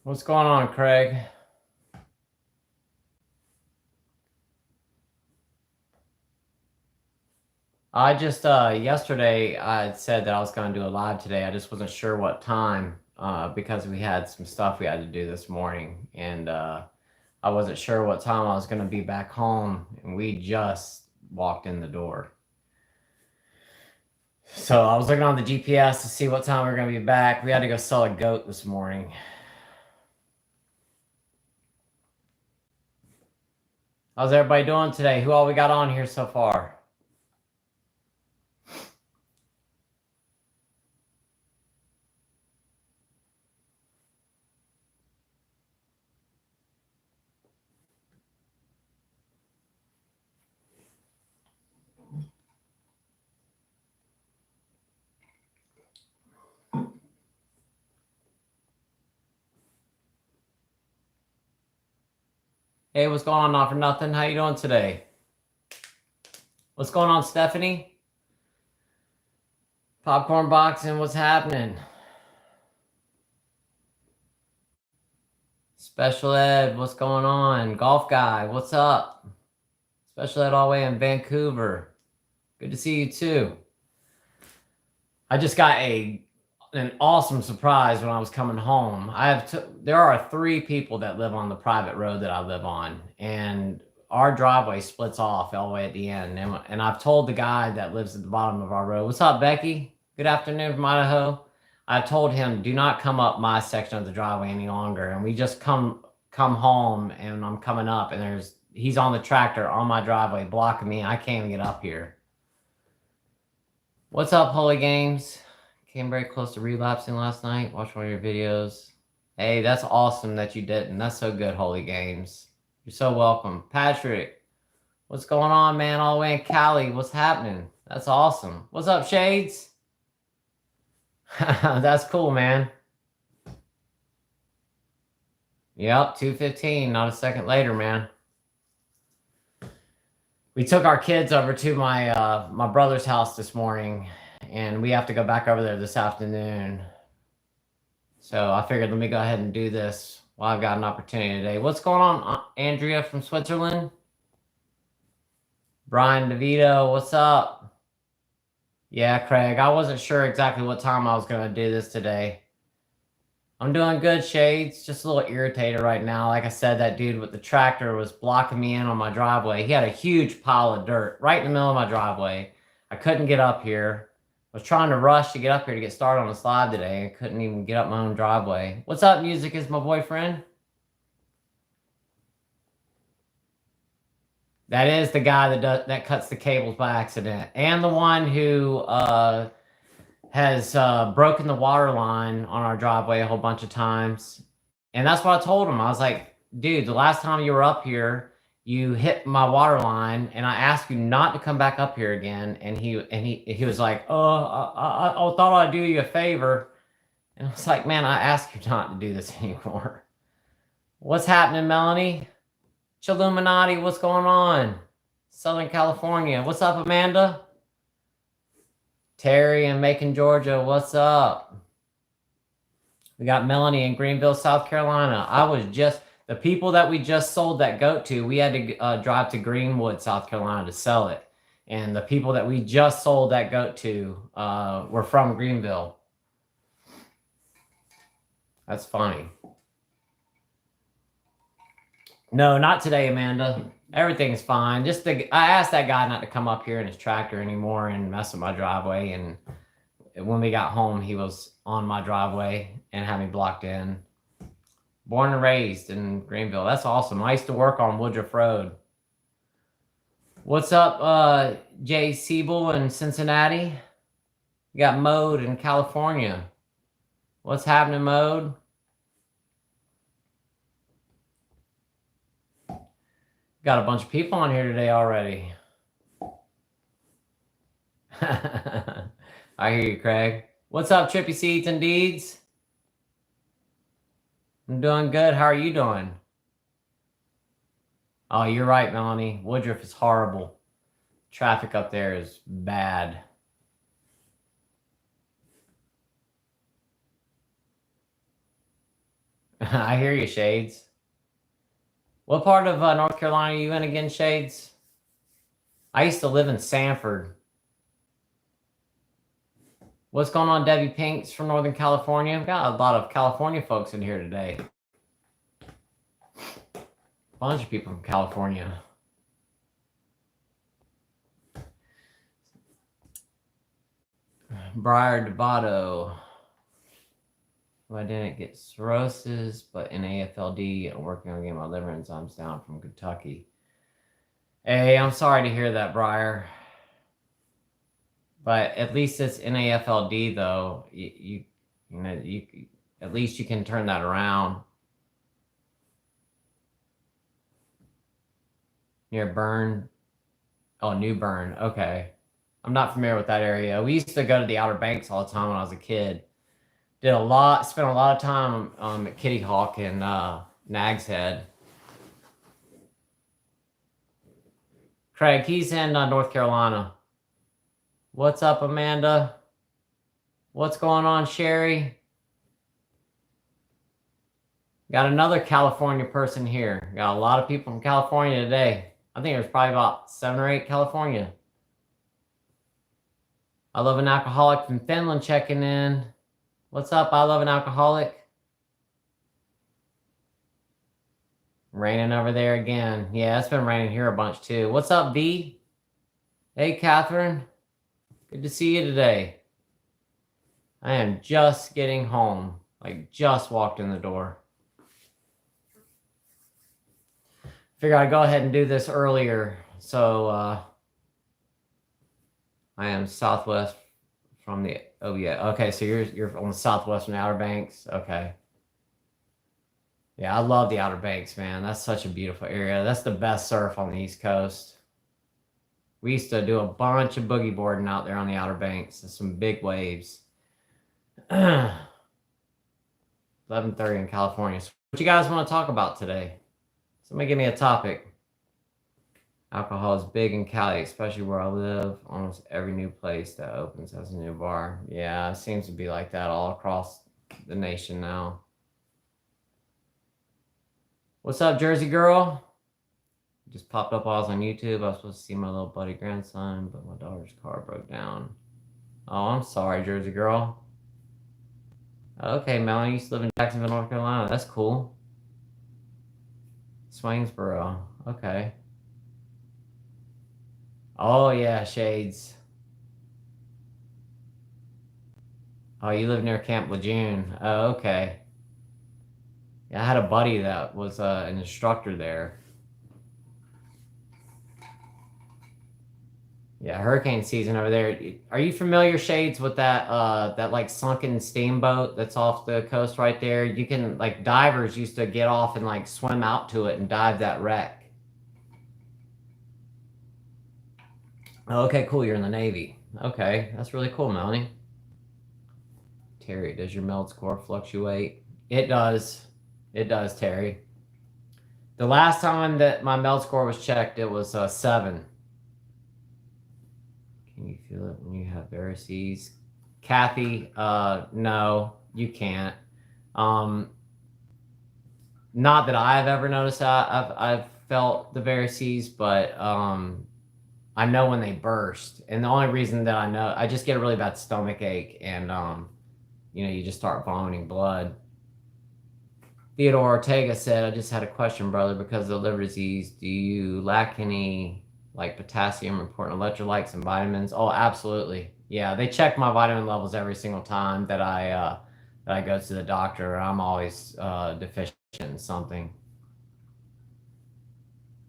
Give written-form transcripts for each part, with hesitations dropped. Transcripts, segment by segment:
What's going on, Craig? I just yesterday I said that I was going to do a live today. I just wasn't sure what time because we had some stuff we had to do this morning, and I wasn't sure what time I was going to be back home, and we just walked in the door. So I was looking on the GPS to see what time we are going to be back. We had to go sell a goat this morning. How's everybody doing today? Who all we got on here so far? Hey, what's going on? Not for nothing. How you doing today? What's going on, Stephanie? Popcorn boxing, what's happening? Special Ed, what's going on? Golf guy, what's up? Special Ed all the way in Vancouver. Good to see you too. I just got an awesome surprise when I was coming home. There are 3 people that live on the private road that I live on, and our driveway splits off all the way at the end. And I've told the guy that lives at the bottom of our road, "What's up, Becky? Good afternoon from Idaho." I told him, "Do not come up my section of the driveway any longer." And we just come home, and I'm coming up, and he's on the tractor on my driveway blocking me. I can't even get up here. What's up, Holy Games? Came very close to relapsing last night. Watched one of your videos. Hey, that's awesome that you didn't. That's so good, Holy Games. You're so welcome. Patrick, what's going on, man? All the way in Cali. What's happening? That's awesome. What's up, Shades? That's cool, man. Yep, 2:15. Not a second later, man. We took our kids over to my brother's house this morning, and we have to go back over there this afternoon. So I figured let me go ahead and do this while I've got an opportunity today. What's going on, Andrea from Switzerland? Brian DeVito, what's up? Yeah, Craig, I wasn't sure exactly what time I was going to do this today. I'm doing good, Shades. Just a little irritated right now. Like I said, that dude with the tractor was blocking me in on my driveway. He had a huge pile of dirt right in the middle of my driveway. I couldn't get up here. I was trying to rush to get up here to get started on the slide today. I couldn't even get up my own driveway. What's up, Music is my boyfriend? That is the guy that cuts the cables by accident, and the one who has broken the water line on our driveway a whole bunch of times. And that's what I told him. I was like, "Dude, the last time you were up here, you hit my water line, and I asked you not to come back up here again." And he was like, "Oh, I thought I'd do you a favor." And I was like, "Man, I asked you not to do this anymore." What's happening, Melanie? Chilluminati, what's going on? Southern California. What's up, Amanda? Terry in Macon, Georgia. What's up? We got Melanie in Greenville, South Carolina. The people that we just sold that goat to, we had to drive to Greenwood, South Carolina to sell it. And the people that we just sold that goat to were from Greenville. That's funny. No, not today, Amanda. Everything's fine. I asked that guy not to come up here in his tractor anymore and mess with my driveway. And when we got home, he was on my driveway and had me blocked in. Born and raised in Greenville. That's awesome. I used to work on Woodruff Road. What's up, Jay Siebel in Cincinnati? We got Mode in California. What's happening, Mode? Got a bunch of people on here today already. I hear you, Craig. What's up, Trippy Seeds and Deeds? I'm doing good. How are you doing? Oh, you're right, Melanie. Woodruff is horrible. Traffic up there is bad. I hear you, Shades. What part of North Carolina are you in again, Shades? I used to live in Sanford. What's going on, Debbie Pinks from Northern California? I've got a lot of California folks in here today. A bunch of people from California. Briar Debato. I didn't get cirrhosis, but in AFLD and working on getting my liver enzymes down from Kentucky. Hey, I'm sorry to hear that, Briar. But at least it's NAFLD though. You at least you can turn that around. Near Bern. Oh, New Bern. Okay. I'm not familiar with that area. We used to go to the Outer Banks all the time when I was a kid. Spent a lot of time at Kitty Hawk and Nag's Head. Craig, he's in North Carolina. What's up, Amanda? What's going on, Sherry? Got another California person here. Got a lot of people from California today. I think there's probably about 7 or 8 California. I love an alcoholic from Finland checking in. What's up? I love an alcoholic. Raining over there again. Yeah, it's been raining here a bunch too. What's up, V? Hey, Catherine. Good to see you today. I am just getting home. Like, just walked in the door. Figure I'd go ahead and do this earlier. So, I am southwest from the, oh yeah. Okay, so you're on the southwest from the Outer Banks. Okay. Yeah, I love the Outer Banks, man. That's such a beautiful area. That's the best surf on the East Coast. We used to do a bunch of boogie boarding out there on the Outer Banks. There's some big waves. 11:30 in California. So what you guys want to talk about today? Somebody give me a topic. Alcohol is big in Cali, especially where I live. Almost every new place that opens has a new bar. Yeah, it seems to be like that all across the nation now. What's up, Jersey girl? Just popped up while I was on YouTube. I was supposed to see my little buddy grandson, but my daughter's car broke down. Oh, I'm sorry, Jersey girl. Okay, Melanie, you used to live in Jacksonville, North Carolina. That's cool. Swainsboro. Okay. Oh, yeah, Shades. Oh, you live near Camp Lejeune. Oh, okay. Yeah, I had a buddy that was an instructor there. Yeah, hurricane season over there. Are you familiar, Shades, with that that like sunken steamboat that's off the coast right there? You can, like, divers used to get off and like swim out to it and dive that wreck. Okay, cool. You're in the Navy. Okay, that's really cool, Melanie. Terry, does your meld score fluctuate? It does. It does, Terry. The last time that my meld score was checked, it was 7. Can you feel it when you have varices? Kathy, no, you can't. Not that I've ever noticed that. I've felt the varices, but I know when they burst. And the only reason that I know, I just get a really bad stomach ache, and you just start vomiting blood. Theodore Ortega said, I just had a question, brother, because of the liver disease. Do you lack any like potassium, important electrolytes, and vitamins? Oh, absolutely. Yeah, they check my vitamin levels every single time that I go to the doctor. I'm always deficient in something.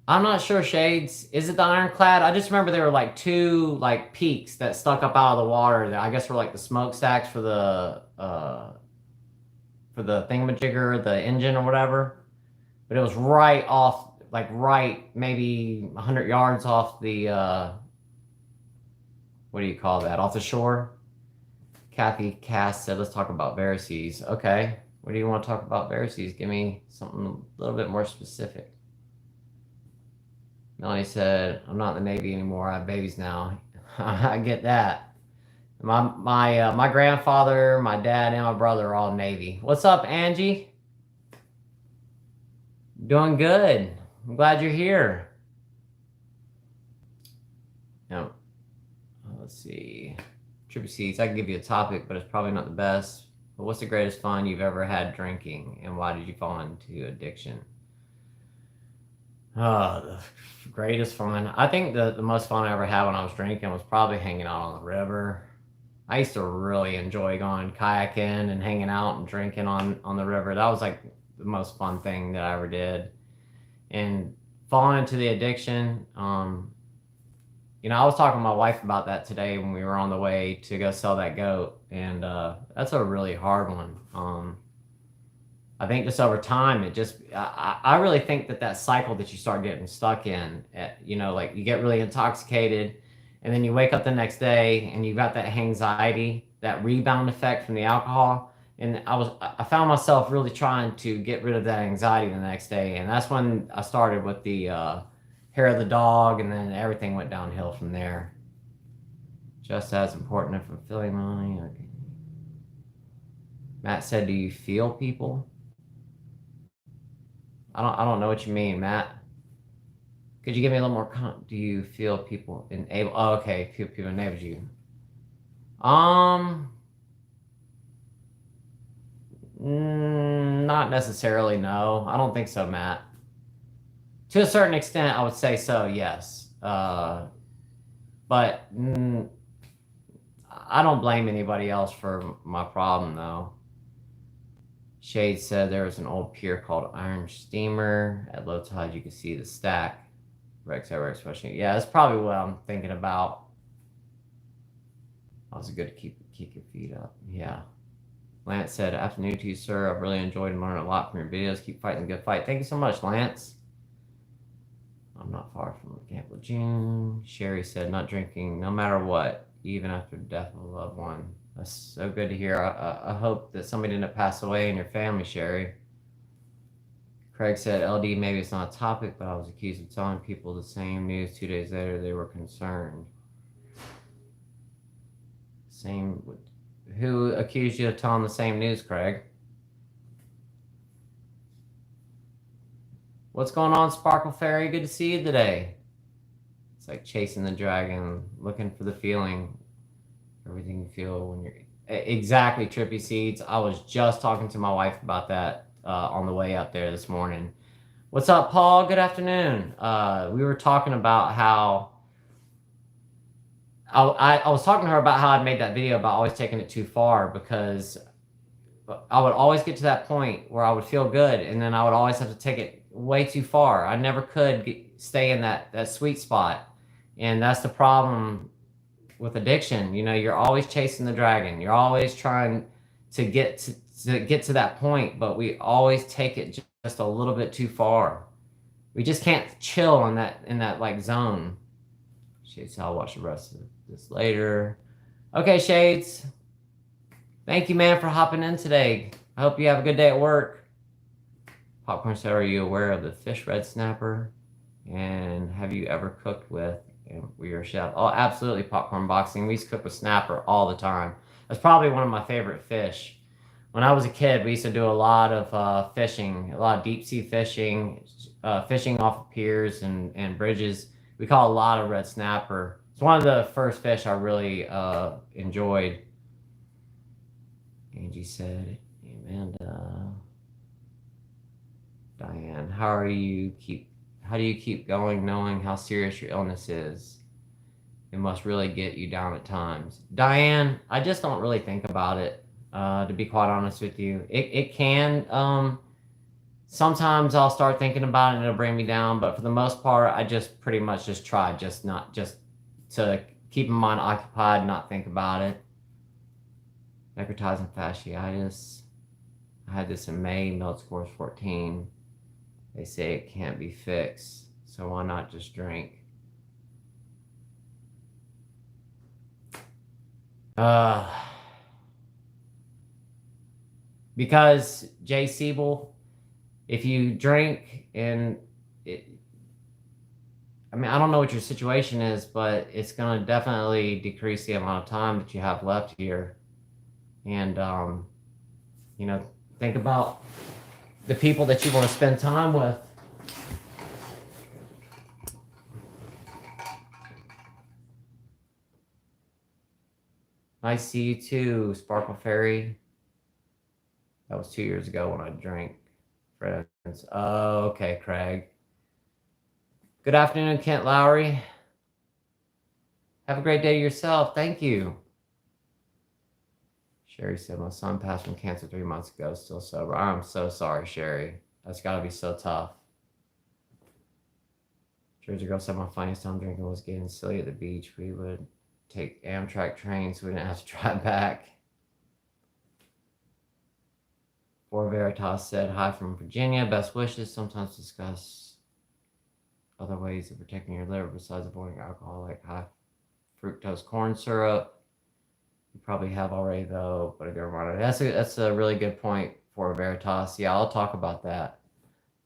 I'm not sure, Shades. Is it the ironclad? I just remember there were like 2 like peaks that stuck up out of the water that I guess were like the smokestacks for the thingamajigger, the engine or whatever. But it was right off, like right maybe 100 yards off the, what do you call that? Off the shore. Kathy Cass said, let's talk about varices. Okay. What do you want to talk about varices? Give me something a little bit more specific. Melanie said, I'm not in the Navy anymore. I have babies now. I get that. My grandfather, my dad, and my brother are all Navy. What's up, Angie? Doing good. I'm glad you're here. Now, let's see. Trippy Seeds, I can give you a topic, but it's probably not the best. But what's the greatest fun you've ever had drinking, and why did you fall into addiction? The greatest fun. I think the most fun I ever had when I was drinking was probably hanging out on the river. I used to really enjoy going kayaking and hanging out and drinking on the river. That was like the most fun thing that I ever did. And falling into the addiction, I was talking to my wife about that today when we were on the way to go sell that goat, and that's a really hard one. I think just over time, I really think that cycle that you start getting stuck in, like you get really intoxicated, and then you wake up the next day and you got that anxiety, that rebound effect from the alcohol. And I found myself really trying to get rid of that anxiety the next day. And that's when I started with the hair of the dog, and then everything went downhill from there. Just as important and fulfilling money. Okay. Matt said, "Do you feel people?" I don't know what you mean, Matt. Could you give me a little more? Do you feel people enable? Oh, okay, people enable you. Not necessarily. No, I don't think so, Matt. To a certain extent, I would say so. Yes, but I don't blame anybody else for my problem, though. Shade said there was an old pier called Iron Steamer. At low tide, you can see the stack. Rex question. Yeah, that's probably what I'm thinking about. Also good to keep your feet up. Yeah. Lance said, "Afternoon to you, sir. I've really enjoyed and learned a lot from your videos. Keep fighting the good fight." Thank you so much, Lance. I'm not far from Gamble June. Sherry said, "Not drinking no matter what, even after the death of a loved one." That's so good to hear. I hope that somebody didn't pass away in your family, Sherry. Craig said, "LD, maybe it's not a topic, but I was accused of telling people the same news 2 days later. They were concerned." Who accused you of telling the same news, Craig? What's going on, Sparkle Fairy? Good to see you today. It's like chasing the dragon, looking for the feeling. Everything you feel when you're... Exactly, Trippy Seeds. I was just talking to my wife about that on the way up there this morning. What's up, Paul? Good afternoon. We were talking about how... I was talking to her about how I'd made that video about always taking it too far, because I would always get to that point where I would feel good, and then I would always have to take it way too far. I never could stay in that sweet spot. And that's the problem with addiction. You're always chasing the dragon. You're always trying to get to that point, but we always take it just a little bit too far. We just can't chill in that like zone. Shades, I'll watch the rest of this later. Okay, Shades. Thank you, man, for hopping in today. I hope you have a good day at work. Popcorn said, "Are you aware of the fish red snapper? And have you ever cooked with?" And we are chef. Oh, absolutely, Popcorn Boxing. We used to cook with snapper all the time. That's probably one of my favorite fish. When I was a kid, we used to do a lot of fishing, a lot of deep sea fishing, fishing off of piers and bridges. We caught a lot of red snapper. It's one of the first fish I really enjoyed. Angie said, "Amanda, Diane, how do you keep going knowing how serious your illness is? It must really get you down at times." Diane, I just don't really think about it, to be quite honest with you. It can, sometimes I'll start thinking about it and it'll bring me down, but for the most part, I just pretty much just try just to keep my mind occupied, not think about it. Necrotizing fasciitis. I had this in May, MELD score is 14. They say it can't be fixed, so why not just drink? Because, Jay Siebel, if you drink and I don't know what your situation is, but it's going to definitely decrease the amount of time that you have left here. And, think about the people that you want to spend time with. Nice to see you too, Sparkle Fairy. That was 2 years ago when I drank friends. Oh, okay, Craig. Good afternoon, Kent Lowry. Have a great day yourself. Thank you. Sherry said, my son passed from cancer 3 months ago, still sober. I'm so sorry, Sherry. That's got to be so tough. Jersey Girl said, my funniest time drinking was getting silly at the beach. We would take Amtrak trains so we didn't have to drive back. For Veritas said, hi from Virginia. Best wishes. Sometimes discuss other ways of protecting your liver besides avoiding alcohol, like high fructose corn syrup. You probably have already, though, but a good reminder. That's a really good point for Veritas. Yeah, I'll talk about that.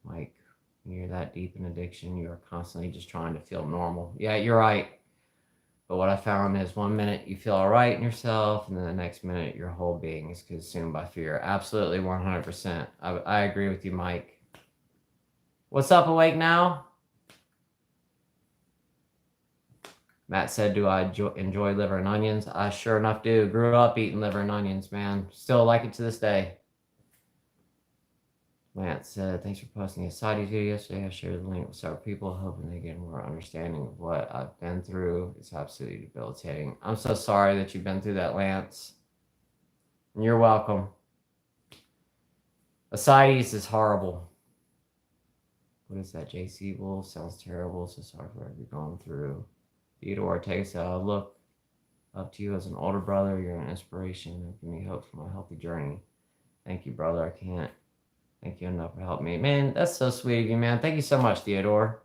Like, when you're that deep in addiction, you are constantly just trying to feel normal. Yeah, you're right. But what I found is 1 minute you feel all right in yourself, and then the next minute your whole being is consumed by fear. Absolutely, 100%. I agree with you, Mike. What's up, Awake Now? Matt said, do I enjoy liver and onions? I sure enough do. Grew up eating liver and onions, man. Still like it to this day. Lance said, thanks for posting a side video yesterday. I shared the link with several people, hoping they get more understanding of what I've been through. It's absolutely debilitating. I'm so sorry that you've been through that, Lance. You're welcome. Ascites is horrible. What is that? JC Wolf sounds terrible. So sorry for what you're going through. Theodore takes a look up to you as an older brother. You're an inspiration. Give me hope for my healthy journey. Thank you, brother. I can't thank you enough for helping me. Man, that's so sweet of you, man. Thank you so much, Theodore.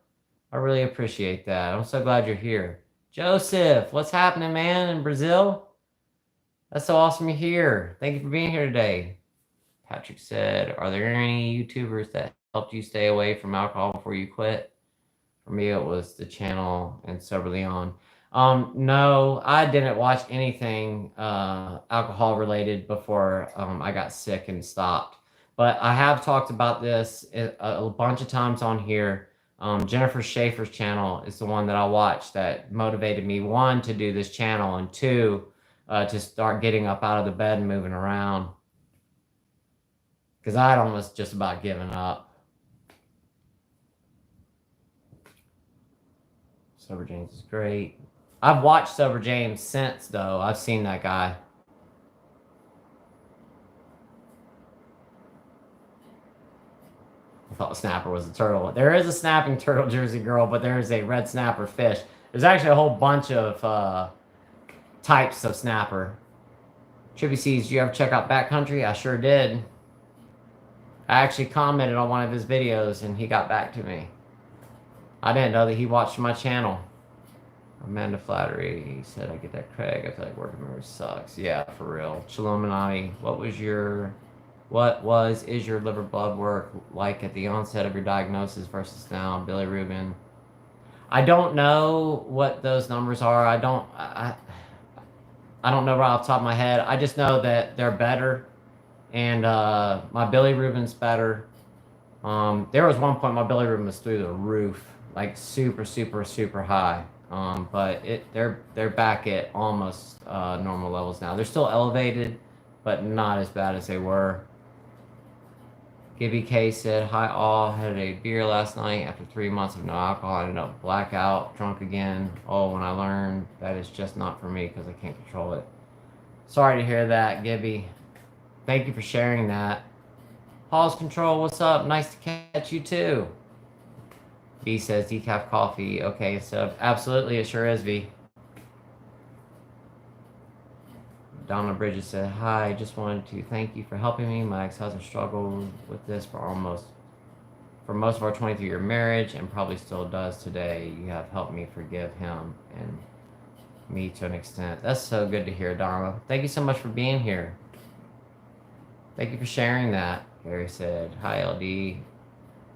I really appreciate that. I'm so glad you're here. Joseph, what's happening, man, in Brazil? That's so awesome you're here. Thank you for being here today. Patrick said, are there any YouTubers that helped you stay away from alcohol before you quit? For me, it was the channel and Sober Leon. No, I didn't watch anything alcohol related before I got sick and stopped. But I have talked about this a bunch of times on here. Jennifer Schaefer's channel is the one that I watched that motivated me, one, to do this channel, and two, to start getting up out of the bed and moving around. Because I'd almost just about given up. Sober James is great. I've watched Sober James since, though. I've seen that guy. I thought snapper was a turtle. There is a snapping turtle, Jersey Girl, but there is a red snapper fish. There's actually a whole bunch of types of snapper. Trippy Seas, do you ever check out Backcountry? I sure did. I actually commented on one of his videos, and he got back to me. I didn't know that he watched my channel. Amanda Flattery, he said, I get that, Craig. I feel like working memory sucks. Yeah, for real. Shalom is your liver blood work like at the onset of your diagnosis versus now? Billy Rubin. I don't know what those numbers are. I don't know right off the top of my head. I just know that they're better. And my Billy Rubin's better. There was one point my Billy Rubin was through the roof, like super, super, super high. But they're back at almost normal levels now. They're still elevated, but not as bad as they were. Gibby K said, hi all, had a beer last night. After 3 months of no alcohol, I ended up blackout, drunk again. Oh, when I learned that is just not for me because I can't control it. Sorry to hear that, Gibby. Thank you for sharing that. Pause Control, what's up? Nice to catch you too. V says decaf coffee. Okay, so absolutely, it sure is, V. Donna Bridges said, hi, just wanted to thank you for helping me. My ex-husband struggled with this for most of our 23-year marriage and probably still does today. You have helped me forgive him and me to an extent. That's so good to hear, Donna. Thank you so much for being here. Thank you for sharing that. Gary said, hi, LD.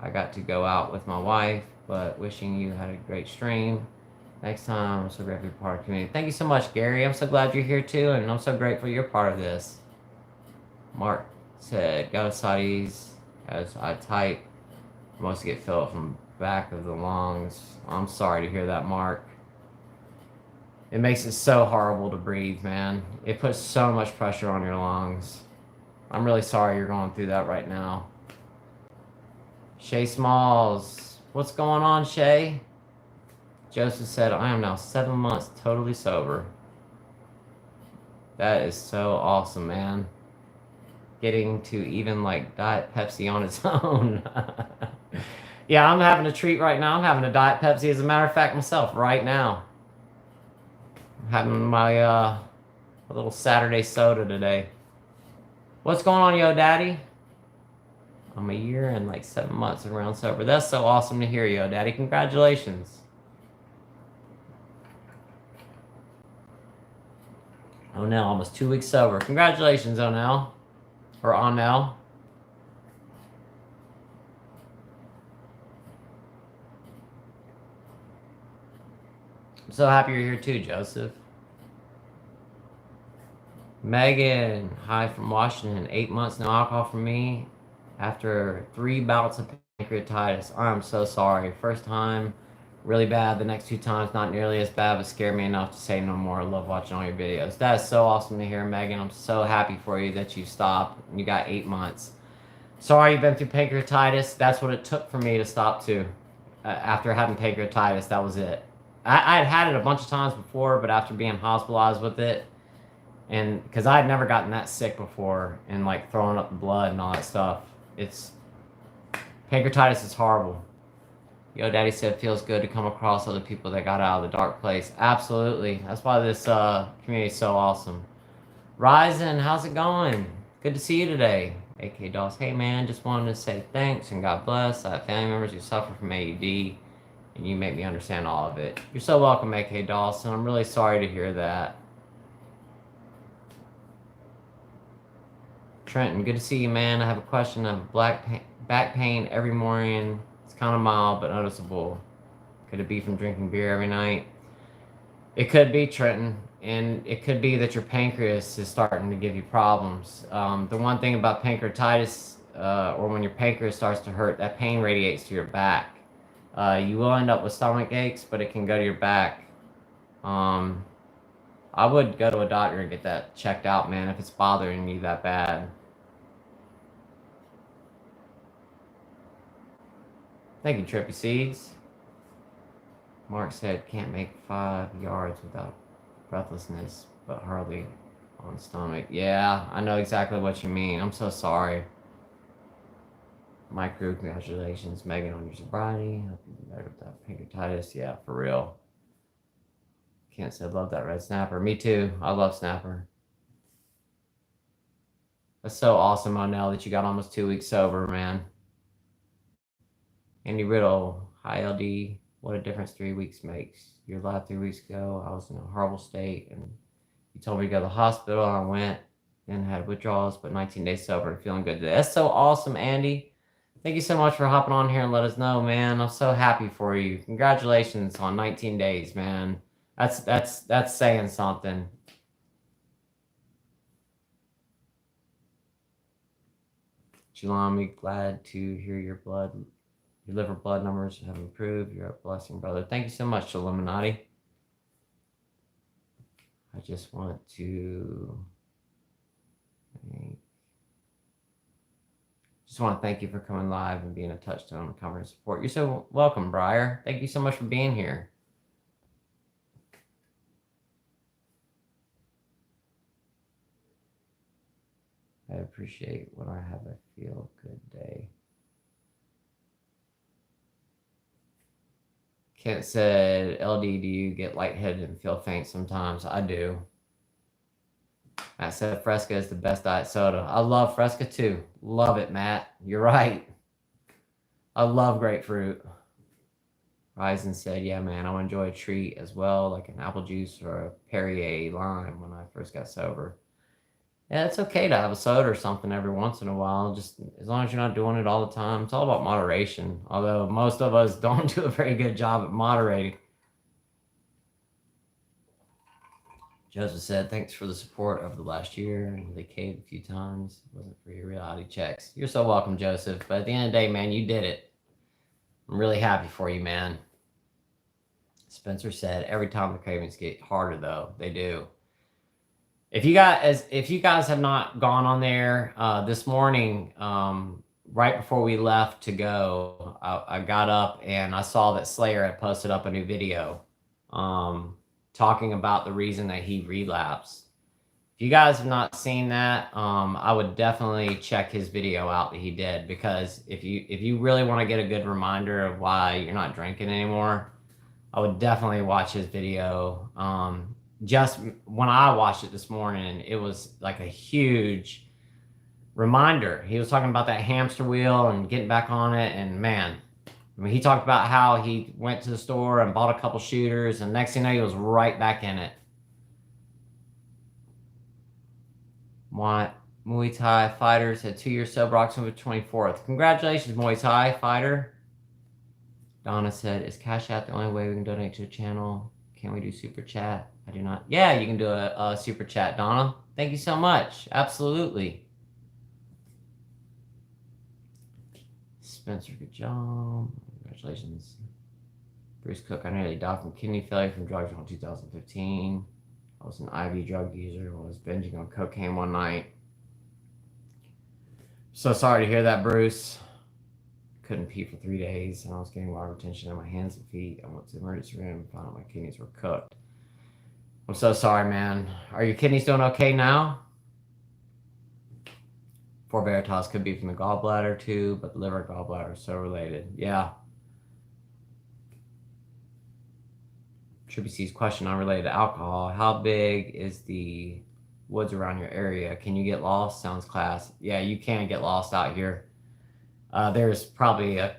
I got to go out with my wife, but wishing you had a great stream. Next time, I'm so grateful you're part of the community. Thank you so much, Gary. I'm so glad you're here too, and I'm so grateful you're part of this. Mark said, got ascites as I type. Mostly get filled from back of the lungs. I'm sorry to hear that, Mark. It makes it so horrible to breathe, man. It puts so much pressure on your lungs. I'm really sorry you're going through that right now. Shay Smalls. What's going on, Shay? Joseph said, I am now 7 months totally sober. That is so awesome, man. Getting to even like Diet Pepsi on its own. Yeah, I'm having a treat right now. I'm having a Diet Pepsi, as a matter of fact, myself right now. I'm having my a little Saturday soda today. What's going on, yo, daddy? I'm a year and like 7 months around sober. That's so awesome to hear, yo, daddy. Congratulations. Onel, almost 2 weeks sober. Congratulations, Onel. Or Onel. I'm so happy you're here too, Joseph. Megan, hi from Washington. 8 months, no alcohol for me after 3 bouts of pancreatitis. I'm so sorry. First time, really bad. The next 2 times, not nearly as bad, but scared me enough to say no more. I love watching all your videos. That is so awesome to hear, Megan. I'm so happy for you that you stopped. You got 8 months. Sorry you've been through pancreatitis. That's what it took for me to stop too. After having pancreatitis, that was it. I had it a bunch of times before, but after being hospitalized with it, and because I had never gotten that sick before, and like throwing up the blood and all that stuff, it's pancreatitis is horrible. Yo, Daddy said it feels good to come across other people that got out of the dark place. Absolutely, that's why this community is so awesome. Ryzen, how's it going? Good to see you today. AK Doss, hey man, just wanted to say thanks and God bless. I have family members who suffer from AUD, and you make me understand all of it. You're so welcome, AK Dawson. I'm really sorry to hear that. Trenton, good to see you, man. I have a question. I have back pain every morning. It's kind of mild but noticeable. Could it be from drinking beer every night? It could be, Trenton, and it could be that your pancreas is starting to give you problems. The one thing about pancreatitis, or when your pancreas starts to hurt, that pain radiates to your back. You will end up with stomach aches, but it can go to your back. I would go to a doctor and get that checked out, man, if it's bothering you that bad. Thank you, Trippy Seeds. Mark said, can't make 5 yards without breathlessness, but hardly on stomach. Yeah, I know exactly what you mean. I'm so sorry. Mike Crew, congratulations. Megan, on your sobriety. Hope you do better without pancreatitis. Yeah, for real. Kent said, love that red snapper. Me too. I love snapper. That's so awesome, Monel, that you got almost 2 weeks sober, man. Andy Riddle, hi LD. What a difference 3 weeks makes. Your last 3 weeks ago, I was in a horrible state, and you told me to go to the hospital. I went, then had withdrawals, but 19 days sober and feeling good today. That's so awesome, Andy. Thank you so much for hopping on here and let us know, man. I'm so happy for you. Congratulations on 19 days, man. That's saying something. Julami, glad to hear your liver blood numbers have improved. You're a blessing, brother. Thank you so much, Illuminati. I just want to thank you for coming live and being a touchstone and covering support. You're so welcome, Briar. Thank you so much for being here. I appreciate when I have a feel good day. Kent said, LD, do you get lightheaded and feel faint sometimes? I do. Matt said Fresca is the best diet soda. I love Fresca too. Love it, Matt. You're right. I love grapefruit. Ryzen said, yeah, man, I'll enjoy a treat as well, like an apple juice or a Perrier lime when I first got sober. Yeah, it's okay to have a soda or something every once in a while, just as long as you're not doing it all the time. It's all about moderation, although most of us don't do a very good job at moderating. Joseph said, thanks for the support over the last year. They caved a few times. It wasn't for your reality checks. You're so welcome, Joseph. But at the end of the day, man, you did it. I'm really happy for you, man. Spencer said, every time the cravings get harder, though, they do. If you guys have not gone on there this morning, right before we left to go, I got up and I saw that Slayer had posted up a new video talking about the reason that he relapsed. If you guys have not seen that, I would definitely check his video out that he did, because if you really want to get a good reminder of why you're not drinking anymore, I would definitely watch his video. Just when I watched it this morning, it was like a huge reminder. He was talking about that hamster wheel and getting back on it, and man, I mean, he talked about how he went to the store and bought a couple shooters, and next thing you know, he was right back in it. Muay Thai fighters had 2 years sober, October 24th. Congratulations, Muay Thai fighter. Donna said, is Cash App the only way we can donate to the channel? Can we do super chat? I do not. Yeah, you can do a super chat, Donna. Thank you so much. Absolutely. Spencer, good job. Congratulations. Bruce Cook, I nearly died from kidney failure from drugs in 2015. I was an IV drug user. I was binging on cocaine one night. So sorry to hear that, Bruce. Couldn't pee for 3 days, and I was getting water retention in my hands and feet. I went to the emergency room and found out my kidneys were cooked. I'm so sorry, man. Are your kidneys doing okay now? Forveritas could be from the gallbladder too, but the liver and gallbladder are so related. Yeah. Trippy C's question unrelated to alcohol. How big is the woods around your area? Can you get lost? Sounds class. Yeah, you can get lost out here. There's probably a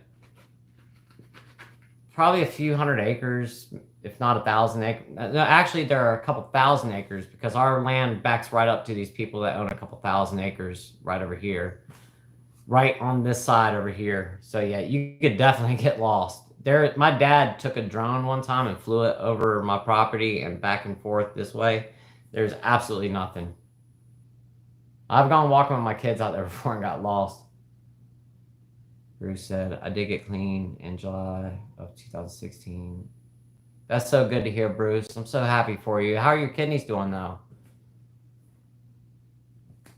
few hundred acres, if not 1,000 acres. No, actually, there are a couple thousand acres, because our land backs right up to these people that own a couple thousand acres right over here, right on this side over here. So yeah, you could definitely get lost. My dad took a drone one time and flew it over my property and back and forth this way. There's absolutely nothing. I've gone walking with my kids out there before and got lost. Bruce said, I did get clean in July of 2016. That's so good to hear, Bruce. I'm so happy for you. How are your kidneys doing, though?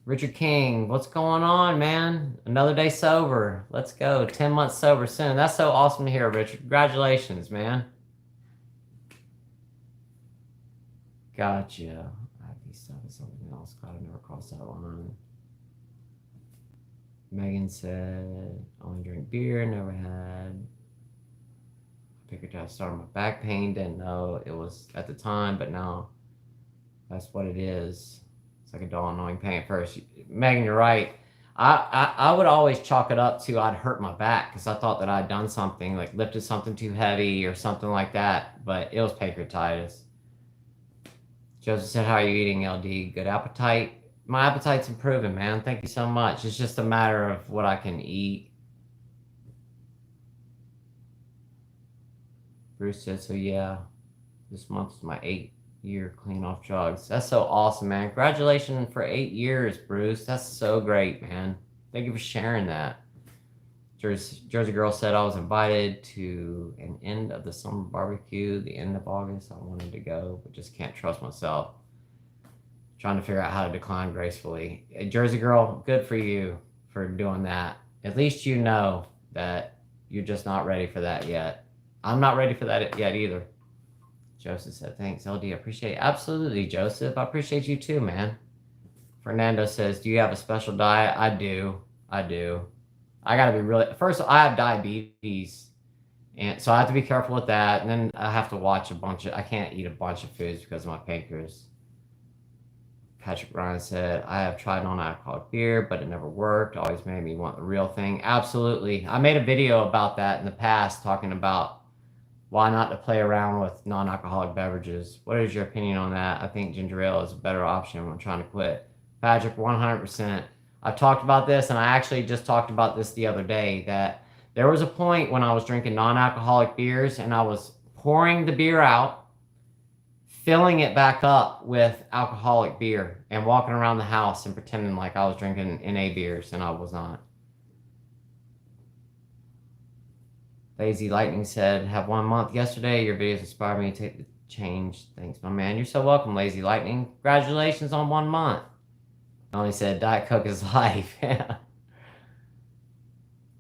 Richard King, what's going on, man? Another day sober. Let's go. 10 months sober soon. That's so awesome to hear, Richard. Congratulations, man. Gotcha. IV stuff is something else. Glad I never crossed that line. Megan said, only drink beer, never had pancreatitis. Started my back pain, didn't know it was at the time, but now that's what it is. It's like a dull, annoying pain at first. Megan, you're right. I would always chalk it up to I'd hurt my back, because I thought that I'd done something, like lifted something too heavy or something like that, but it was pancreatitis. Joseph said, how are you eating, LD? Good appetite? My appetite's improving, man. Thank you so much. It's just a matter of what I can eat. Bruce said, so yeah, this month is my 8-year clean off drugs. That's so awesome, man. Congratulations for 8 years, Bruce. That's so great, man. Thank you for sharing that. Jersey Girl said, I was invited to an end of the summer barbecue, the end of August. I wanted to go, but just can't trust myself. Trying to figure out how to decline gracefully. Jersey Girl, good for you for doing that. At least you know that you're just not ready for that yet. I'm not ready for that yet either. Joseph said, thanks, LD. I appreciate it. Absolutely, Joseph. I appreciate you too, man. Fernando says, do you have a special diet? I do. I got to be really... First, I have diabetes, and so I have to be careful with that. And then I have to watch I can't eat a bunch of foods because of my pancreas. Patrick Ryan said, I have tried non-alcoholic beer, but it never worked. Always made me want the real thing. Absolutely. I made a video about that in the past, talking about why not to play around with non-alcoholic beverages. What is your opinion on that? I think ginger ale is a better option when trying to quit. Patrick, 100%. I've talked about this, and I actually just talked about this the other day, that there was a point when I was drinking non-alcoholic beers and I was pouring the beer out, filling it back up with alcoholic beer, and walking around the house and pretending like I was drinking NA beers, and I was not. Lazy Lightning said, have 1 month yesterday. Your videos inspired me to take the change. Thanks, my man. You're so welcome, Lazy Lightning. Congratulations on 1 month. I only said Diet Coke is life. Yeah.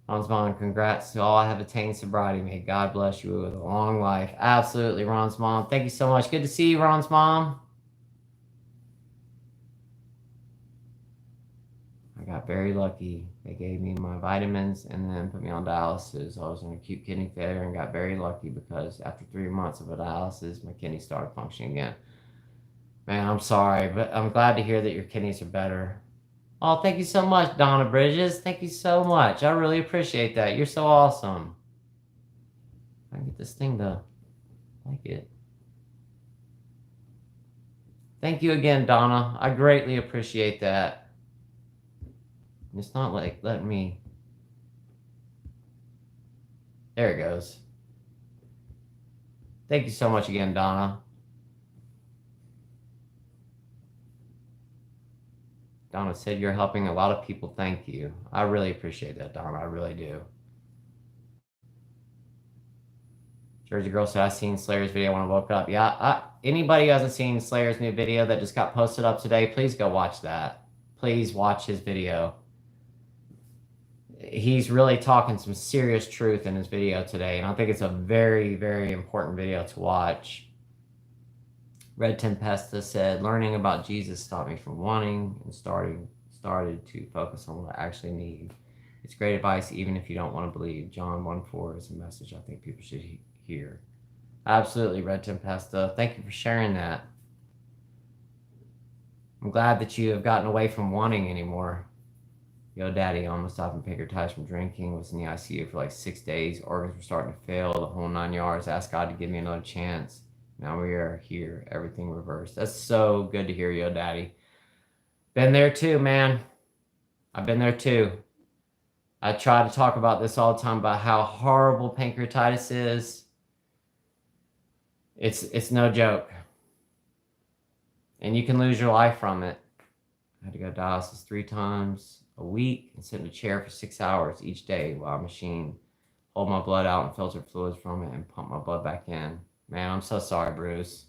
Ron's mom, congrats to all. I have attained sobriety. May God bless you with a long life. Absolutely, Ron's mom. Thank you so much. Good to see you, Ron's mom. I got very lucky. They gave me my vitamins and then put me on dialysis. I was in acute kidney failure and got very lucky because after 3 months of a dialysis, my kidneys started functioning again. Man, I'm sorry, but I'm glad to hear that your kidneys are better. Oh, thank you so much, Donna Bridges. Thank you so much. I really appreciate that. You're so awesome. I get this thing to like it. Thank you again, Donna. I greatly appreciate that. It's not like letting me. There it goes. Thank you so much again, Donna. Donna said you're helping a lot of people. Thank you. I really appreciate that, Donna. I really do. Jersey Girl said, I seen Slayer's video when I woke up. Yeah, anybody who hasn't seen Slayer's new video that just got posted up today, please go watch that. Please watch his video. He's really talking some serious truth in his video today, and I think it's a very, very important video to watch. Red Tempesta said, learning about Jesus stopped me from wanting and started to focus on what I actually need. It's great advice, even if you don't want to believe. John 1:4 is a message I think people should hear. Absolutely, Red Tempesta. Thank you for sharing that. I'm glad that you have gotten away from wanting anymore. Yo, Daddy almost died from pancreatitis from drinking. Was in the ICU for like 6 days. Organs were starting to fail. The whole 9 yards. Asked God to give me another chance. Now we are here. Everything reversed. That's so good to hear, Yo, Daddy. Been there too, man. I've been there too. I try to talk about this all the time about how horrible pancreatitis is. It's no joke. And you can lose your life from it. I had to go to dialysis 3 times a week and sit in a chair for 6 hours each day while a machine hold my blood out and filter fluids from it and pump my blood back in. Man, I'm so sorry, Bruce.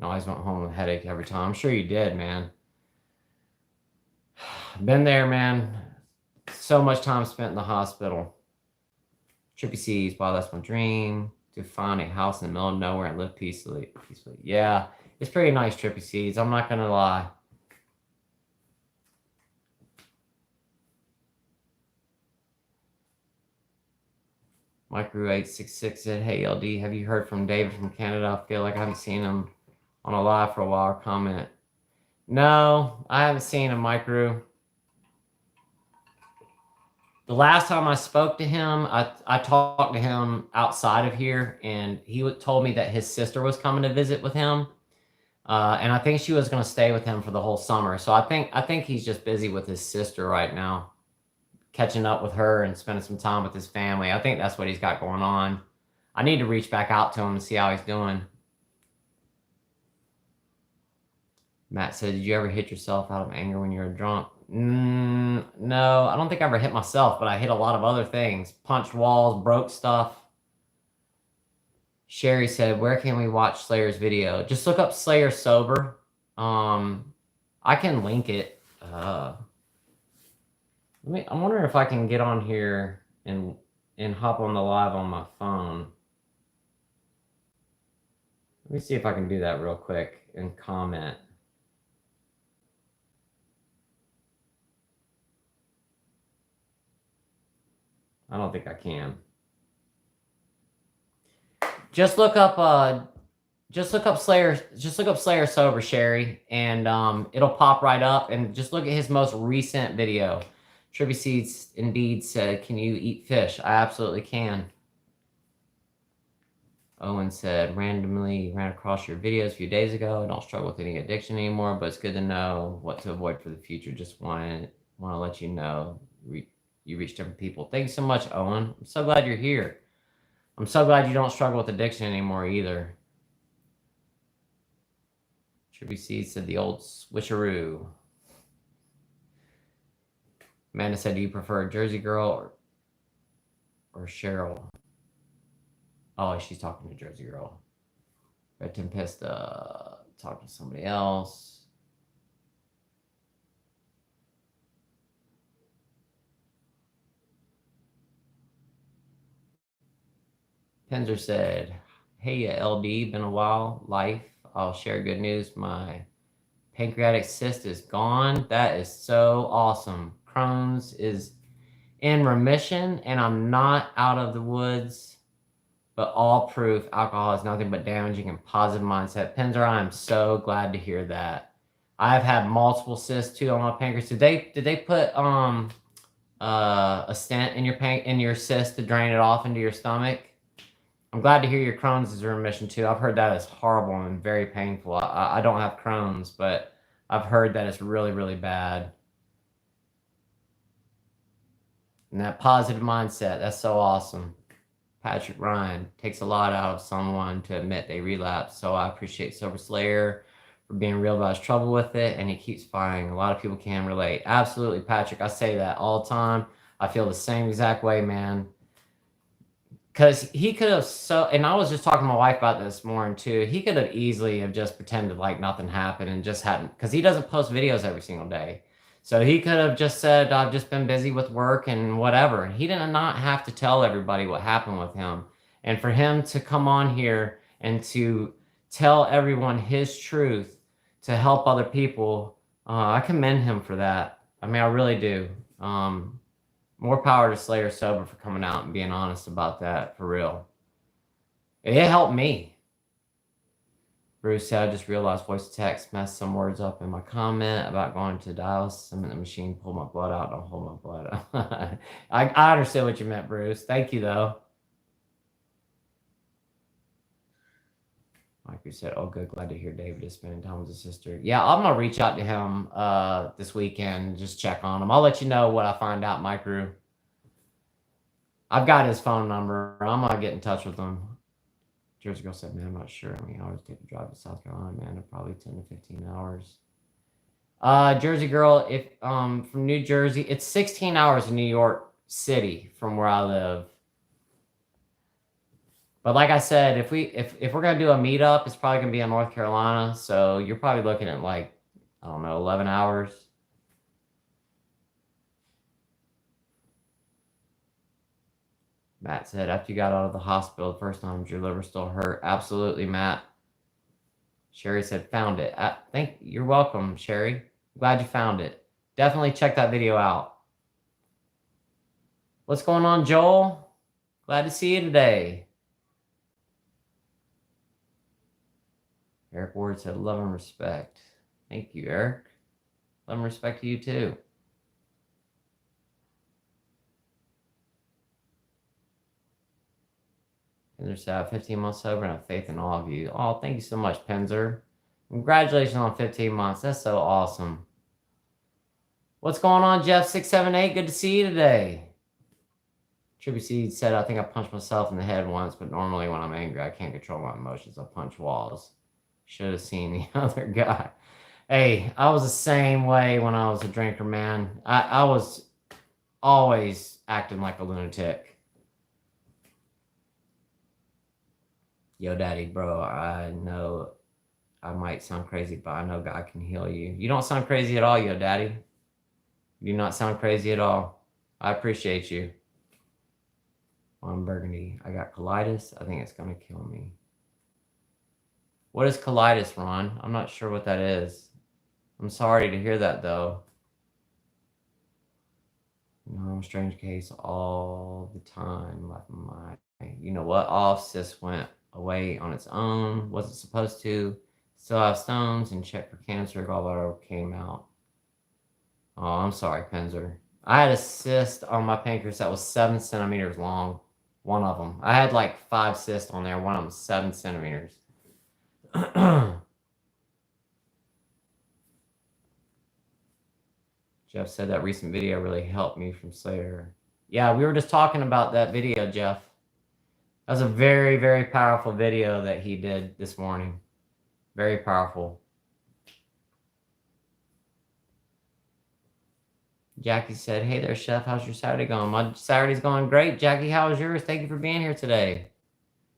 I always went home with a headache every time. I'm sure you did, man. Been there, man. So much time spent in the hospital. Trippy C's, wow, that's my dream. To find a house in the middle of nowhere and live peacefully. Yeah, it's pretty nice, Trippy C's. I'm not gonna lie. Micro866 said, hey, LD, have you heard from David from Canada? I feel like I haven't seen him on a live for a while. Comment. No, I haven't seen him, Micro. The last time I spoke to him, I talked to him outside of here, and he told me that his sister was coming to visit with him. And I think she was going to stay with him for the whole summer. So I think he's just busy with his sister right now, catching up with her and spending some time with his family. I think that's what he's got going on. I need to reach back out to him and see how he's doing. Matt said, did you ever hit yourself out of anger when you were drunk? No, I don't think I ever hit myself, but I hit a lot of other things. Punched walls, broke stuff. Sherry said, where can we watch Slayer's video? Just look up Slayer Sober. I can link it. I'm wondering if I can get on here and hop on the live on my phone. Let me see if I can do that real quick and comment. I don't think I can. Just look up Slayer. Just look up Slayer Sober, Sherry, and it'll pop right up. And just look at his most recent video. Tribby Seeds indeed said, "Can you eat fish?" I absolutely can. Owen said, randomly ran across your videos a few days ago. I don't struggle with any addiction anymore, but it's good to know what to avoid for the future. Just want to let you know you reach different people. Thank you so much, Owen. I'm so glad you're here. I'm so glad you don't struggle with addiction anymore either. Tribby Seeds said the old switcheroo. Amanda said, do you prefer Jersey Girl or Cheryl? Oh, she's talking to Jersey Girl. Red Tempesta talking to somebody else. Penzer said, "Hey, LD, been a while. Life. I'll share good news. My pancreatic cyst is gone. That is so awesome. Crohn's is in remission, and I'm not out of the woods, but all proof alcohol is nothing but damaging and positive mindset." Penzer, I am so glad to hear that. I've had multiple cysts too on my pancreas. Did they put a stent in your cyst to drain it off into your stomach? I'm glad to hear your Crohn's is in remission too. I've heard that is horrible and very painful. I don't have Crohn's, but I've heard that it's really, really bad. And that positive mindset, that's so awesome. Patrick Ryan takes a lot out of someone to admit they relapse. So I appreciate Silver Slayer for being real about his trouble with it, and he keeps fighting. A lot of people can relate. Absolutely, Patrick. I say that all the time. I feel the same exact way, man. Because he could have and I was just talking to my wife about this morning too. He could have easily have just pretended like nothing happened and just hadn't, because he doesn't post videos every single day. So he could have just said, "I've just been busy with work and whatever." He did not have to tell everybody what happened with him. And for him to come on here and to tell everyone his truth to help other people, I commend him for that. I mean, I really do. More power to Slayer Sober for coming out and being honest about that, for real. It helped me. Bruce said, "I just realized voice to text messed some words up in my comment about going to dialysis. I'm in the machine, pull my blood out, don't hold my blood out." I understand what you meant, Bruce. Thank you, though. Like you said, "Oh, good. Glad to hear David is spending time with his sister." Yeah, I'm going to reach out to him this weekend, just check on him. I'll let you know what I find out, Mike Rue. I've got his phone number. I'm going to get in touch with him. Jersey Girl said, "Man, I'm not sure. I mean, I always take a drive to South Carolina, man. Probably 10 to 15 hours." Jersey Girl, if from New Jersey, it's 16 hours in New York City from where I live. But like I said, if we're gonna do a meetup, it's probably gonna be in North Carolina. So you're probably looking at like, I don't know, 11 hours. Matt said, "After you got out of the hospital the first time, your liver still hurt." Absolutely, Matt. Sherry said, "Found it." You're welcome, Sherry. Glad you found it. Definitely check that video out. What's going on, Joel? Glad to see you today. Eric Ward said, "Love and respect." Thank you, Eric. Love and respect to you too. Penzer said, 15 months sober and I have faith in all of you. Oh, thank you so much, Penzer. Congratulations on 15 months. That's so awesome. What's going on, Jeff678? Good to see you today. Trippy Seed said, "I think I punched myself in the head once, but normally when I'm angry, I can't control my emotions. I punch walls." Should have seen the other guy. Hey, I was the same way when I was a drinker, man. I was always acting like a lunatic. Yo, daddy, bro, I know I might sound crazy, but I know God can heal you. You don't sound crazy at all, yo, daddy. You do not sound crazy at all. I appreciate you. On Burgundy, "I got colitis. I think it's going to kill me." What is colitis, Ron? I'm not sure what that is. I'm sorry to hear that, though. No, strange case all the time. You know what? Off cyst went away on its own. Wasn't supposed to. Still have stones and checked for cancer. Gallbladder came out. Oh, I'm sorry, Penzer. I had a cyst on my pancreas that was 7 centimeters long. One of them. I had like 5 cysts on there. One of them 7 centimeters. Jeff said that recent video really helped me from Slayer. Yeah, we were just talking about that video, Jeff. That was a very, very powerful video that he did this morning. Very powerful. Jackie said, "Hey there, Chef. How's your Saturday going?" My Saturday's going great. Jackie, how was yours? Thank you for being here today.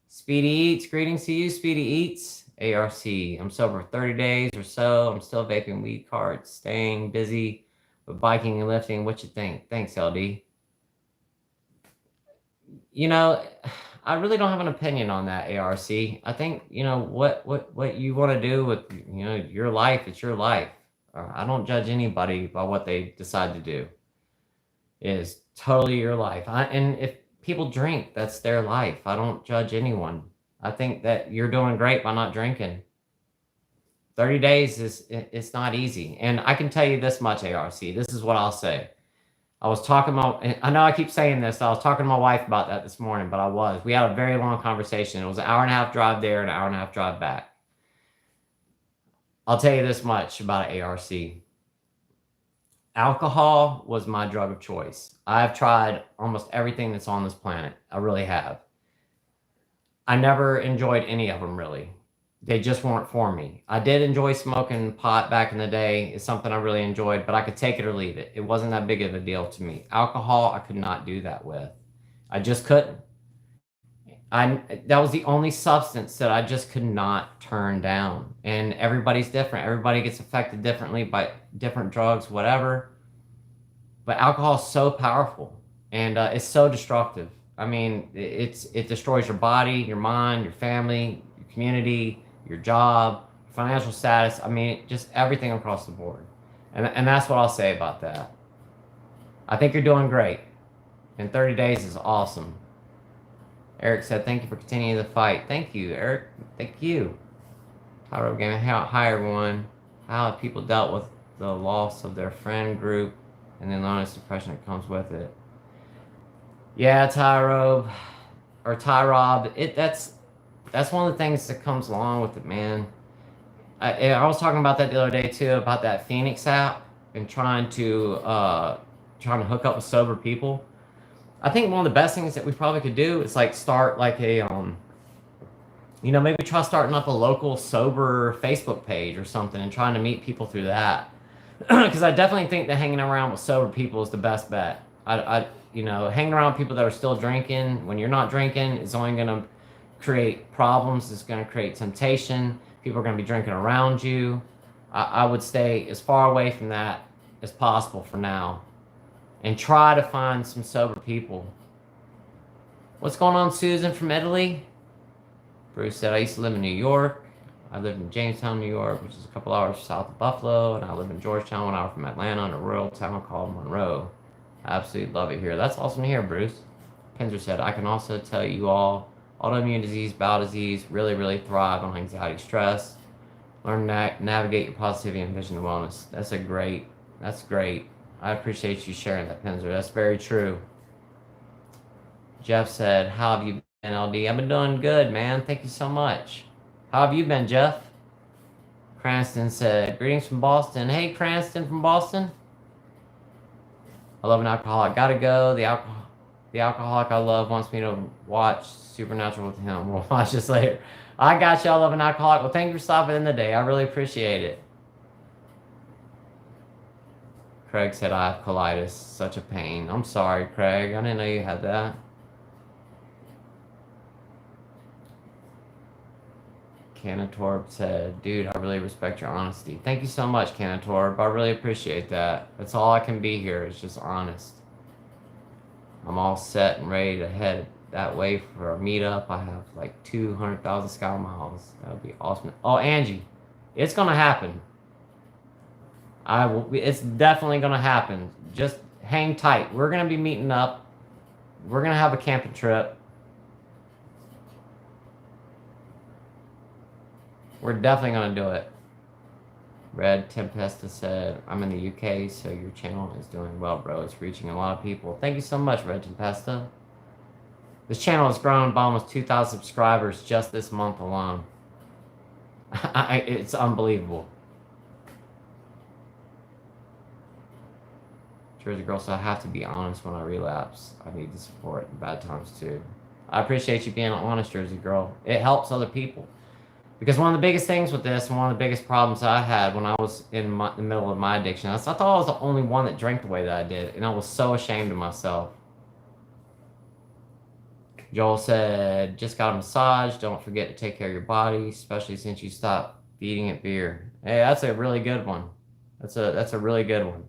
Speedy Eats, greetings to you, Speedy Eats. ARC, I'm sober for 30 days or so. I'm still vaping weed cards, staying busy with biking and lifting. What you think? Thanks, LD. You know, I really don't have an opinion on that, ARC. I think, what you want to do with, your life, it's your life. I don't judge anybody by what they decide to do. It is totally your life. And if people drink, that's their life. I don't judge anyone. I think that you're doing great by not drinking. 30 days it's not easy. And I can tell you this much, ARC. This is what I'll say. I know I keep saying this. I was talking to my wife about that this morning, but we had a very long conversation. It was an hour and a half drive there, an hour and a half drive back. I'll tell you this much about ARC. Alcohol was my drug of choice. I've tried almost everything that's on this planet. I really have. I never enjoyed any of them, really. They just weren't for me. I did enjoy smoking pot back in the day. It's something I really enjoyed, but I could take it or leave it. It wasn't that big of a deal to me. Alcohol, I could not do that with. I just couldn't. That was the only substance that I just could not turn down. And everybody's different. Everybody gets affected differently by different drugs, whatever. But alcohol is so powerful, and it's so destructive. I mean, it destroys your body, your mind, your family, your community, your job, financial status. I mean, just everything across the board. And that's what I'll say about that. I think you're doing great. And 30 days is awesome. Eric said, thank you for continuing the fight. Thank you, Eric. Thank you. Tyro Game, hi everyone. How have people dealt with the loss of their friend group and the loneliness depression that comes with it? Yeah, Tyrob, that's one of the things that comes along with it, man. I was talking about that the other day too, about that Phoenix app and trying to hook up with sober people. I think one of the best things that we probably could do is like start like a maybe try starting up a local sober Facebook page or something and trying to meet people through that. Because I definitely think that hanging around with sober people is the best bet. Hanging around people that are still drinking when you're not drinking is only going to create problems. It's going to create temptation. People are going to be drinking around you. I would stay as far away from that as possible for now and try to find some sober people. What's going on, Susan from Italy? Bruce said, I used to live in New York. I lived in Jamestown, New York, which is a couple hours south of Buffalo, and I live in Georgetown, 1 hour from Atlanta, in a rural town called Monroe. I absolutely love it here. That's awesome to hear, Bruce. Pinzer said, I can also tell you all, autoimmune disease, bowel disease, really, really thrive on anxiety, stress. Learn to navigate your positivity and vision and wellness. That's great. I appreciate you sharing that, Pinzer. That's very true. Jeff said, how have you been, LD? I've been doing good, man. Thank you so much. How have you been, Jeff? Cranston said, greetings from Boston. Hey, Cranston from Boston. I love an alcoholic. Gotta go. The alcoholic I love wants me to watch Supernatural with him. We'll watch this later. I got you. I love an alcoholic. Well, thank you for stopping in today. I really appreciate it. Craig said, I have colitis. Such a pain. I'm sorry, Craig. I didn't know you had that. Canatorb said, dude, I really respect your honesty. Thank you so much, Canatorb. I really appreciate that. That's all I can be here is just honest. I'm all set and ready to head that way for a meetup. I have like 200,000 sky miles. That would be awesome. Oh, Angie, it's going to happen. It's definitely going to happen. Just hang tight. We're going to be meeting up. We're going to have a camping trip. We're definitely going to do it. Red Tempesta said, I'm in the UK, so your channel is doing well, bro. It's reaching a lot of people. Thank you so much, Red Tempesta. This channel has grown by almost 2,000 subscribers just this month alone. It's unbelievable. Jersey Girl said, I have to be honest when I relapse. I need the support in bad times too. I appreciate you being honest, Jersey Girl. It helps other people. Because one of the biggest things with this, and one of the biggest problems I had when I was in the middle of my addiction, I thought I was the only one that drank the way that I did. And I was so ashamed of myself. Joel said, just got a massage. Don't forget to take care of your body, especially since you stopped feeding it beer. Hey, that's a really good one. That's a really good one.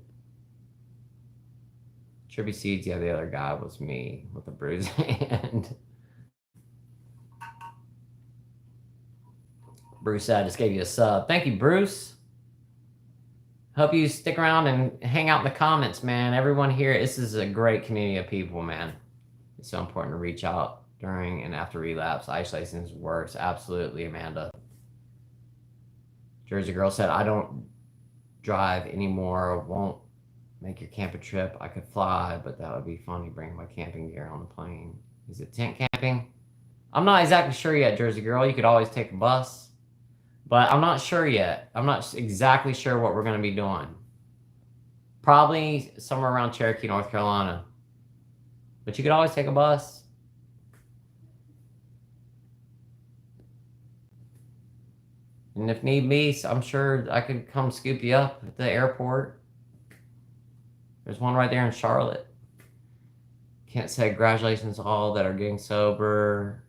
Trippy Seeds, yeah, the other guy was me with the bruised hand. Bruce said, I just gave you a sub. Thank you, Bruce. Hope you stick around and hang out in the comments, man. Everyone here, this is a great community of people, man. It's so important to reach out during and after relapse. Isolation works. Absolutely, Amanda. Jersey Girl said, I don't drive anymore. Won't make your camping trip. I could fly, but that would be funny bringing my camping gear on the plane. Is it tent camping? I'm not exactly sure yet, Jersey Girl. You could always take a bus, but I'm not sure yet. I'm not exactly sure what we're going to be doing. Probably somewhere around Cherokee, North Carolina. But you could always take a bus. And if need be, I'm sure I could come scoop you up at the airport. There's one right there in Charlotte. Can't say congratulations to all that are getting sober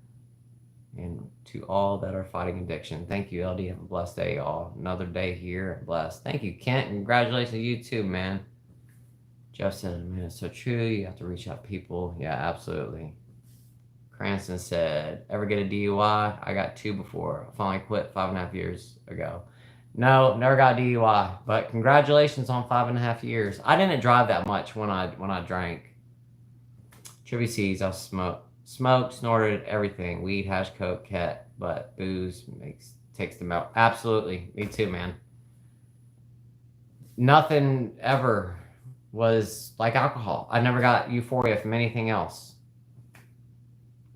and to all that are fighting addiction. Thank you, LD. Have a blessed day, y'all. Another day here. Blessed. Thank you, Kent. Congratulations to you too, man. Jeff said, man, it's so true. You have to reach out to people. Yeah, absolutely. Cranston said, ever get a DUI? I got 2 before. I finally quit 5.5 years ago. No, never got a DUI, but congratulations on 5.5 years. I didn't drive that much when I drank. Trivy Seeds, I smoked, snorted everything. Weed, hash, coke, cat, but booze takes them out. Absolutely. Me too, man. Nothing ever was like alcohol. I never got euphoria from anything else.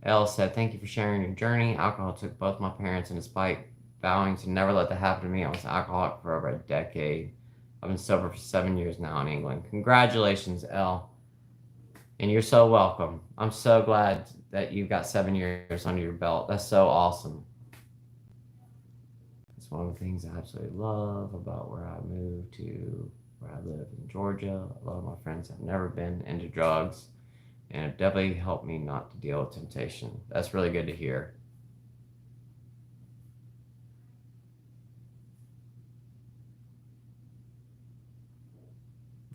Elle said, thank you for sharing your journey. Alcohol took both my parents, and despite vowing to never let that happen to me, I was an alcoholic for over a decade. I've been sober for 7 years now in England. Congratulations, Elle. And you're so welcome. I'm so glad that you've got 7 years under your belt. That's so awesome. It's one of the things I absolutely love about where I moved to, where I live in Georgia. A lot of my friends have never been into drugs, and it definitely helped me not to deal with temptation. That's really good to hear.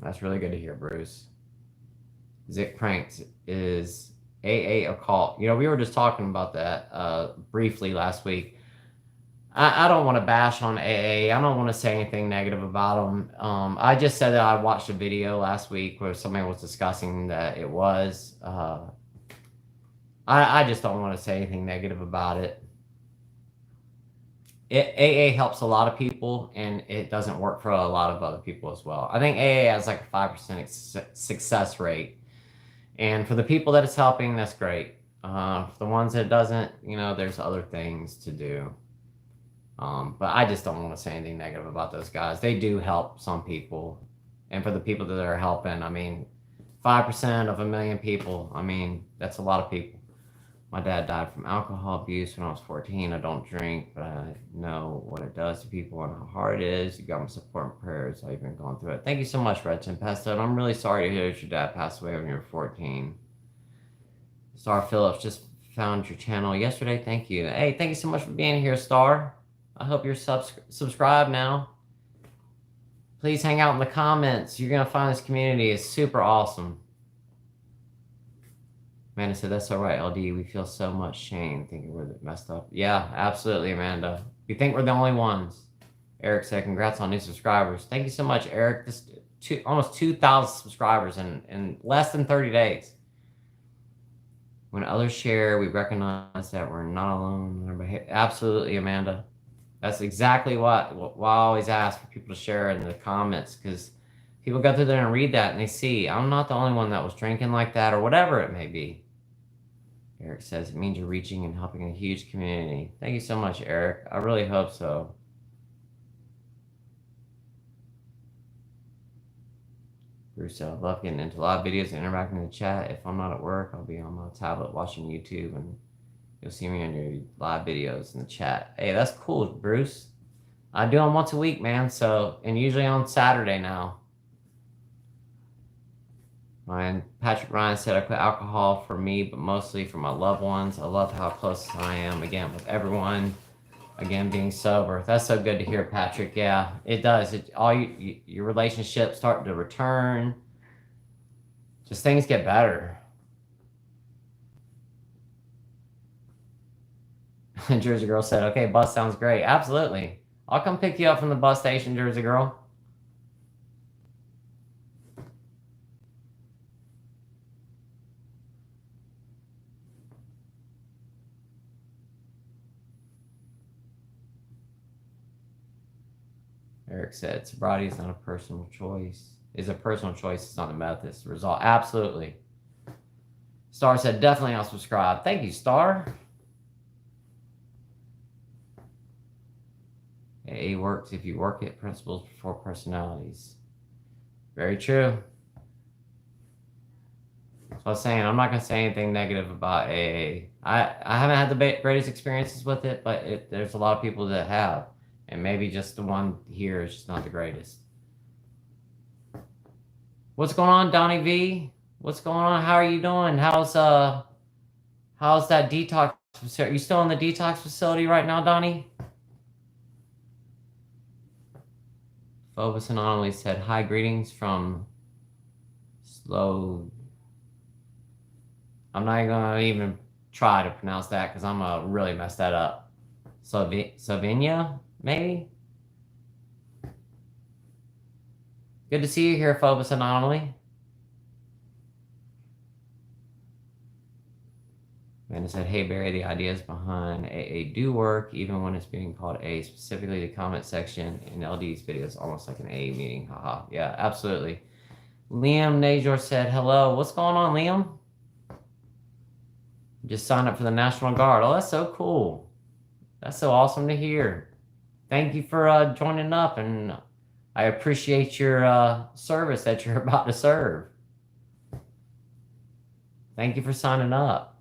That's really good to hear, Bruce. Zick Pranks, is AA a cult? You know, we were just talking about that briefly last week. I don't want to bash on AA. I don't want to say anything negative about them. I just said that I watched a video last week where somebody was discussing that it was. I just don't want to say anything negative about it. AA helps a lot of people, and it doesn't work for a lot of other people as well. I think AA has like a 5% success rate. And for the people that it's helping, that's great. For the ones that it doesn't, you know, there's other things to do. But I just don't want to say anything negative about those guys. They do help some people. And for the people that are helping, I mean, 5% of 1 million people, I mean, that's a lot of people. My dad died from alcohol abuse when I was 14. I don't drink, but I know what it does to people and how hard it is. You got my support and prayers. I've been going through it. Thank you so much, Red Tim Pesto. And I'm really sorry to hear that your dad passed away when you were 14. Star Phillips just found your channel yesterday. Thank you. Hey, thank you so much for being here, Star. I hope you're subscribed now. Please hang out in the comments. You're going to find this community is super awesome. Amanda said, that's all right, LD. We feel so much shame thinking we're messed up. Yeah, absolutely, Amanda. We think we're the only ones. Eric said, congrats on new subscribers. Thank you so much, Eric. This almost 2,000 subscribers in less than 30 days. When others share, we recognize that we're not alone. Absolutely, Amanda. That's exactly what I always ask for people to share in the comments, because people go through there and read that and they see, I'm not the only one that was drinking like that, or whatever it may be. Eric says, it means you're reaching and helping a huge community. Thank you so much, Eric. I really hope so. Bruce, I love getting into live videos and interacting in the chat. If I'm not at work, I'll be on my tablet watching YouTube, and you'll see me on your live videos in the chat. Hey, that's cool, Bruce. I do them once a week, man. So, and usually on Saturday now. Patrick Ryan said, I quit alcohol for me, but mostly for my loved ones. I love how close I am, again, with everyone. Again, being sober. That's so good to hear, Patrick. Yeah, it does. Your relationships start to return. Just things get better. Jersey Girl said, okay, bus sounds great. Absolutely. I'll come pick you up from the bus station, Jersey Girl. Eric said, sobriety is not a personal choice. It's a personal choice. It's not a method. It's the result. Absolutely. Star said, definitely I'll subscribe. Thank you, Star. AA works if you work it. Principles before personalities. Very true. So I was saying, I'm not going to say anything negative about AA. I haven't had the greatest experiences with it, but there's a lot of people that have. And maybe just the one here is just not the greatest. What's going on, Donnie V? What's going on? How are you doing? How's that detox facility? Are you still in the detox facility right now, Donnie? Phobos Anomaly said, hi, greetings from Slow. I'm not going to even try to pronounce that because I'm going to really mess that up. Slovenia, maybe? Good to see you here, Phobos Anomaly. Amanda said, hey, Barry, the ideas behind AA do work, even when it's being called A, specifically the comment section in LD's videos, almost like an AA meeting. Haha. Yeah, absolutely. Liam Najor said, hello. What's going on, Liam? Just signed up for the National Guard. Oh, that's so cool. That's so awesome to hear. Thank you for joining up, and I appreciate your service that you're about to serve. Thank you for signing up.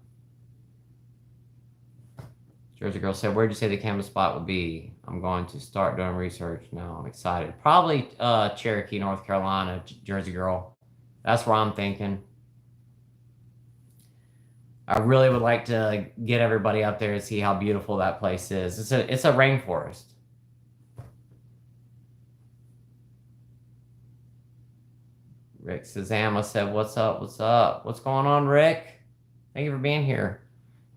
Jersey Girl said, where'd you say the campus spot would be? I'm going to start doing research now. I'm excited. Probably Cherokee, North Carolina, Jersey Girl. That's where I'm thinking. I really would like to get everybody up there and see how beautiful that place is. It's a rainforest. Rick Sazama said, what's up? What's up? What's going on, Rick? Thank you for being here.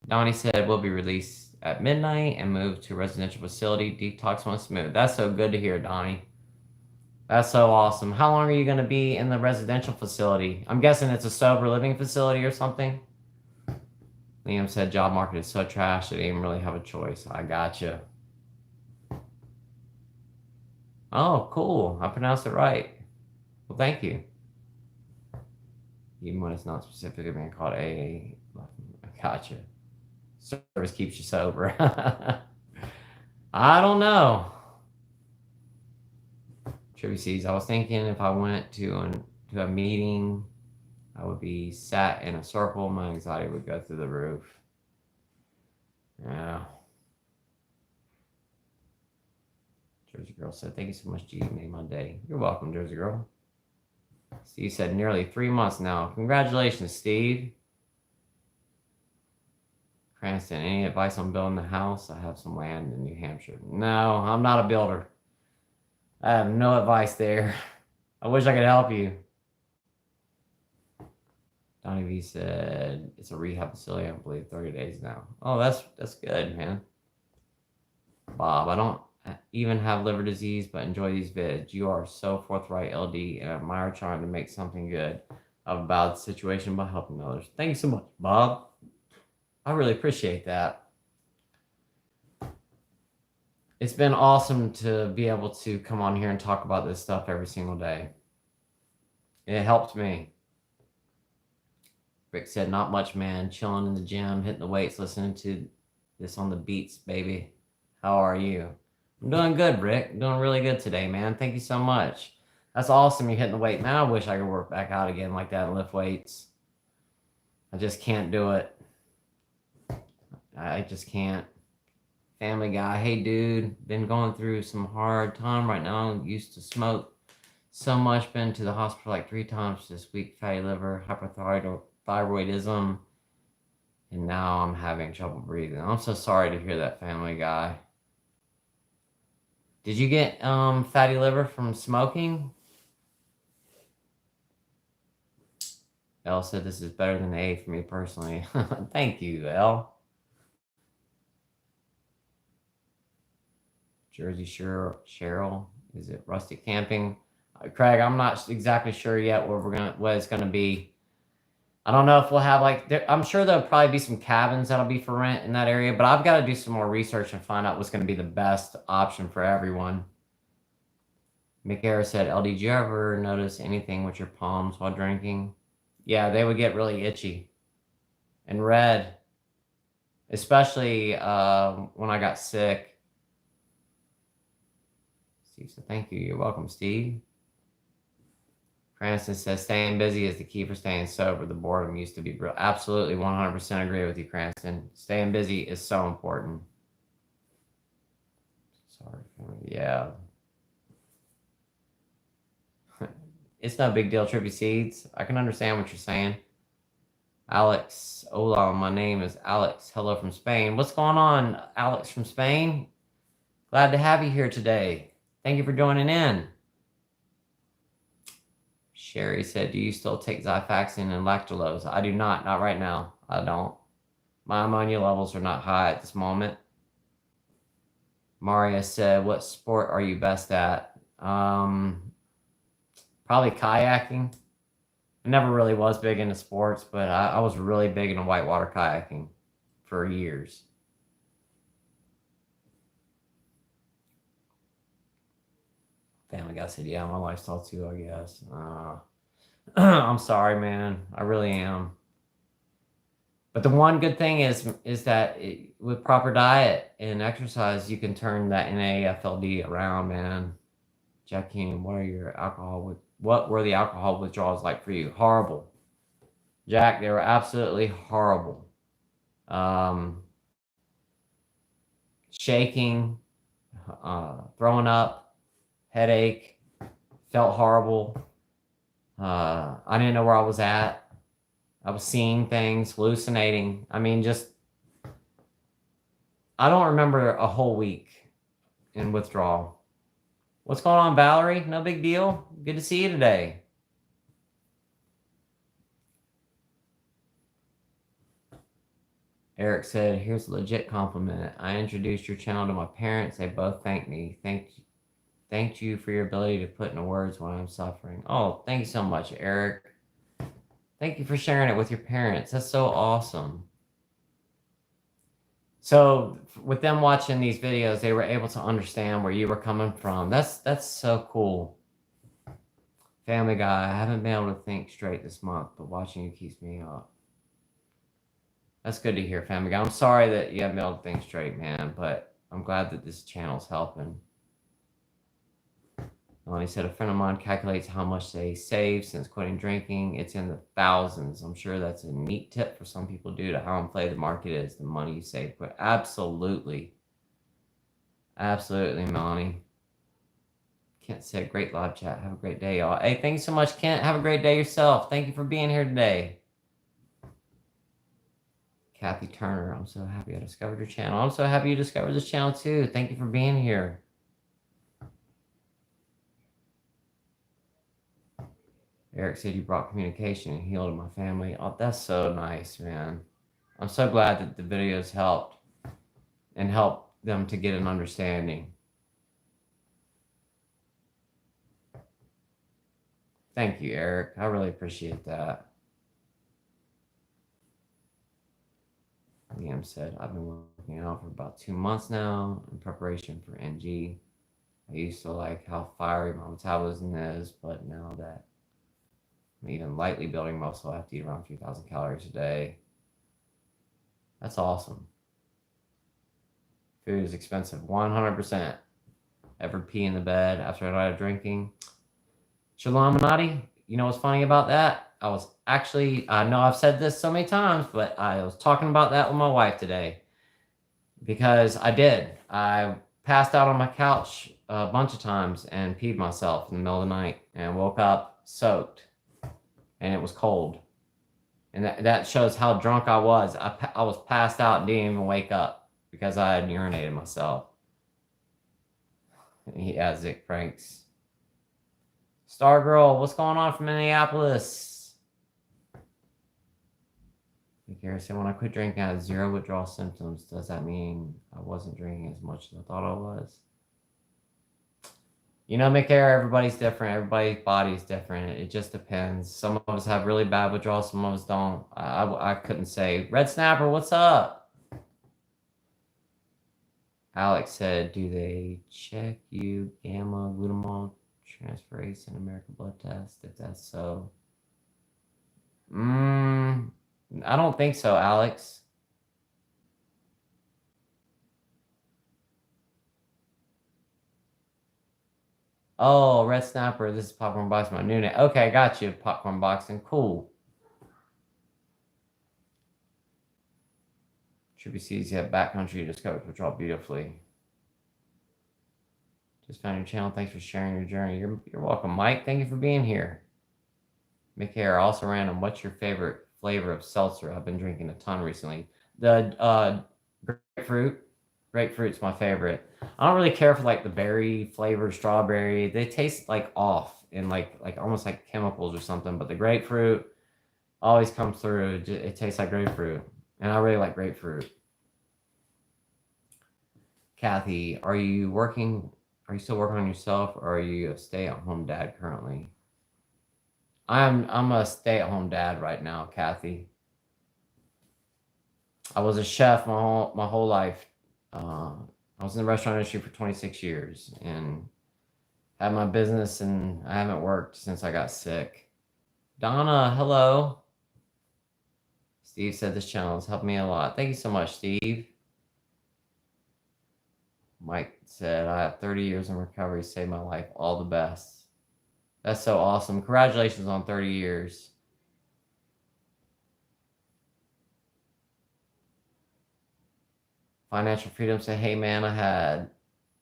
Donnie said, we'll be released at midnight and moved to a residential facility. Detox went smooth. That's so good to hear, Donnie. That's so awesome. How long are you going to be in the residential facility? I'm guessing it's a sober living facility or something. Liam said, job market is so trash that they didn't really have a choice. I gotcha. Oh, cool. I pronounced it right. Well, thank you. Even when it's not specifically being called AA. I gotcha. Service keeps you sober. I don't know. Trivia sees, I was thinking if I went to a meeting, I would be sat in a circle. My anxiety would go through the roof. Yeah. Jersey Girl said, thank you so much, G. You made my day. You're welcome, Jersey Girl. Steve said, nearly 3 months now. Congratulations, Steve. Cranston, any advice on building the house? I have some land in New Hampshire. No, I'm not a builder. I have no advice there. I wish I could help you. Donnie V said, it's a rehab facility, I believe 30 days now. Oh, that's good, man. Bob, I don't even have liver disease, but enjoy these vids. You are so forthright, LD, and I admire trying to make something good about the situation by helping others. Thank you so much, Bob. I really appreciate that. It's been awesome to be able to come on here and talk about this stuff every single day. It helped me. Rick said, not much, man. Chilling in the gym, hitting the weights, listening to this on the beats, baby. How are you? I'm doing good, Rick. I'm doing really good today, man. Thank you so much. That's awesome. You're hitting the weight. Man, I wish I could work back out again like that and lift weights. I just can't do it. I just can't. Family Guy, hey dude, been going through some hard time right now. Used to smoke so much. Been to the hospital like 3 times this week. Fatty liver, hypothyroidism, and now I'm having trouble breathing. I'm so sorry to hear that, Family Guy. Did you get fatty liver from smoking? Elle said this is better than A for me personally. Thank you, Elle. Jersey Cheryl, is it rustic camping? Craig, I'm not exactly sure yet what it's gonna be. I don't know if we'll have I'm sure there'll probably be some cabins that'll be for rent in that area, but I've got to do some more research and find out what's going to be the best option for everyone. McGarrett said, LD, did you ever notice anything with your palms while drinking? Yeah, they would get really itchy and red, especially when I got sick. Steve said, thank you. You're welcome, Steve. Cranston says, staying busy is the key for staying sober. The boredom used to be real. Absolutely, 100% agree with you, Cranston. Staying busy is so important. Sorry. Yeah. It's no big deal, Trippy Seeds. I can understand what you're saying. Alex, hola, my name is Alex. Hello from Spain. What's going on, Alex from Spain? Glad to have you here today. Thank you for joining in. Sherry said, do you still take Xifaxan and lactulose? I do not right now. I don't. My ammonia levels are not high at this moment. Maria said, what sport are you best at? Probably kayaking. I never really was big into sports, but I was really big into whitewater kayaking for years. Family Guy said, yeah, my lifestyle too, I guess. I'm sorry, man. I really am. But the one good thing is that with proper diet and exercise, you can turn that NAFLD around, man. Jackie, what were the alcohol withdrawals like for you? Horrible. Jack, they were absolutely horrible. Shaking, throwing up, headache, felt horrible. I didn't know where I was at. I was seeing things, hallucinating. I mean, I don't remember a whole week in withdrawal. What's going on, Valerie? No big deal. Good to see you today. Eric said, here's a legit compliment. I introduced your channel to my parents. They both thanked me. Thanked you for your ability to put into words what I'm suffering. Oh, thank you so much, Eric. Thank you for sharing it with your parents. That's so awesome. So with them watching these videos, they were able to understand where you were coming from. That's so cool. Family Guy, I haven't been able to think straight this month, but watching you keeps me up. That's good to hear, Family Guy. I'm sorry that you haven't been able to think straight, man, but I'm glad that this channel's helping. He said, a friend of mine calculates how much they save since quitting drinking. It's in the thousands. I'm sure that's a neat tip for some people due to how inflated the market is, the money you save. But absolutely. Absolutely, Melanie. Kent said, great live chat. Have a great day, y'all. Hey, thank you so much, Kent. Have a great day yourself. Thank you for being here today. Kathy Turner, I'm so happy I discovered your channel. I'm so happy you discovered this channel too. Thank you for being here. Eric said you brought communication and healed my family. Oh, that's so nice, man. I'm so glad that the videos helped and helped them to get an understanding. Thank you, Eric. I really appreciate that. Liam said, I've been working out for about 2 months now in preparation for NG. I used to like how fiery my metabolism is, but now that I'm even lightly building muscle, I have to eat around 3,000 calories a day. That's awesome. Food is expensive, 100%. Ever pee in the bed after a night of drinking? Shalaminati, you know what's funny about that? I was actually, I know I've said this so many times, but I was talking about that with my wife today. Because I did. I passed out on my couch a bunch of times and peed myself in the middle of the night and woke up soaked, and it was cold. And that shows how drunk I was. I was passed out and didn't even wake up because I had urinated myself. And he has Zick pranks. Stargirl, what's going on from Minneapolis? Garrison, when I quit drinking, I had 0 withdrawal symptoms. Does that mean I wasn't drinking as much as I thought I was? You know, McCare, everybody's different. Everybody's body's different. It just depends. Some of us have really bad withdrawal. Some of us don't. I couldn't say. Red Snapper, what's up? Alex said, do they check you gamma glutamol transferase in American blood test? If that's so. I don't think so, Alex. Oh, Red Snapper, this is Popcorn Boxing, my new name. Okay, got you, Popcorn Boxing. Cool. Trippy C's have backcountry discovered, which all beautifully. Just found your channel. Thanks for sharing your journey. You're welcome, Mike. Thank you for being here. McCare, also random. What's your favorite flavor of seltzer? I've been drinking a ton recently. The grapefruit. Grapefruit's my favorite. I don't really care for like the berry flavor, strawberry. They taste like off and like almost like chemicals or something. But the grapefruit always comes through. It tastes like grapefruit, and I really like grapefruit. Kathy, are you still working on yourself, or are you a stay-at-home dad currently? I'm a stay-at-home dad right now, Kathy. I was a chef my whole life. I was in the restaurant industry for 26 years and had my business, and I haven't worked since I got sick. Donna, hello. Steve said this channel has helped me a lot. Thank you so much, Steve. Mike said, I have 30 years in recovery, saved my life. All the best. That's so awesome. Congratulations on 30 years. Financial Freedom said, hey man, I had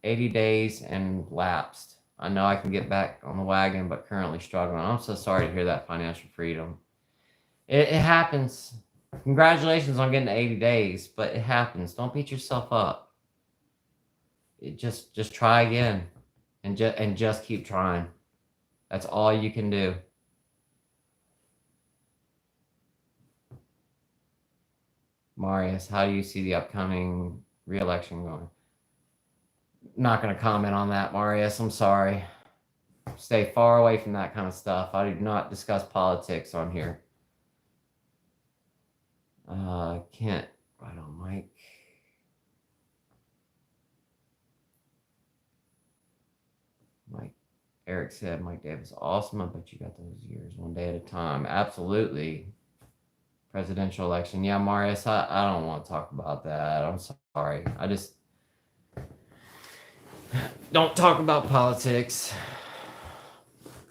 80 days and lapsed. I know I can get back on the wagon, but currently struggling. I'm so sorry to hear that, Financial Freedom. It happens. Congratulations on getting to 80 days, but it happens. Don't beat yourself up. Just try again, and just keep trying. That's all you can do. Marius, how do you see the upcoming re-election going? Not going to comment on that, Marius. I'm sorry. Stay far away from that kind of stuff. I do not discuss politics on here. Can't write on Mike. Eric said, Mike Davis, awesome. I bet you got those years one day at a time. Absolutely. Presidential election. Yeah, Marius, I don't want to talk about that. I'm sorry. I just don't talk about politics.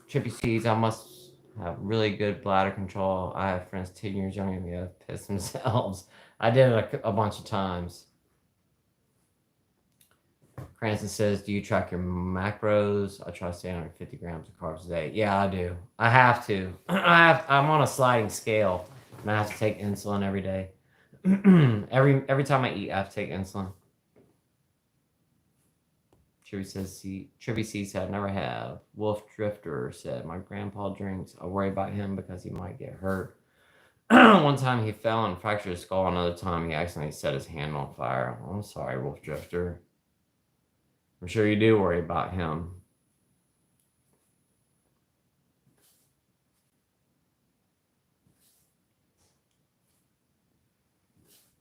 Trippy Seeds, I must have really good bladder control. I have friends 10 years younger than me that have pissed themselves. I did it a bunch of times. Cranston says, do you track your macros? I try to stay under 50 grams of carbs a day. Yeah, I do. I have to. I'm on a sliding scale, and I have to take insulin every day. every time I eat, I have to take insulin. Trivy C said, never have. Wolf Drifter said, my grandpa drinks. I worry about him because he might get hurt. One time he fell and fractured his skull. Another time he accidentally set his hand on fire. I'm sorry, Wolf Drifter. I'm sure you do worry about him.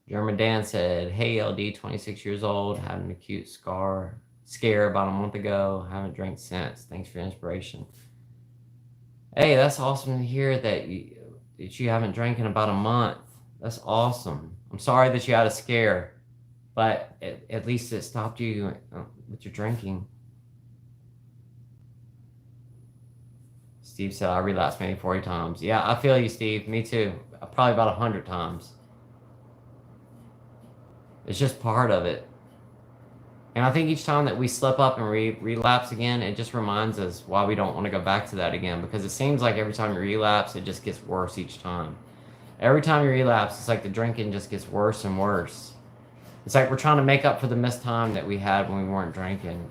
German Dan said, hey LD, 26 years old, had an acute scare about a month ago. Haven't drank since. Thanks for the inspiration. Hey, that's awesome to hear that you haven't drank in about a month. That's awesome. I'm sorry that you had a scare, but at least it stopped you with your drinking. Steve said, I relapsed maybe 40 times. Yeah, I feel you, Steve. Me too. Probably about 100 times. It's just part of it. And I think each time that we slip up and relapse again, it just reminds us why we don't want to go back to that again. Because it seems like every time you relapse, it just gets worse each time. Every time you relapse, it's like the drinking just gets worse and worse. It's like we're trying to make up for the missed time that we had when we weren't drinking.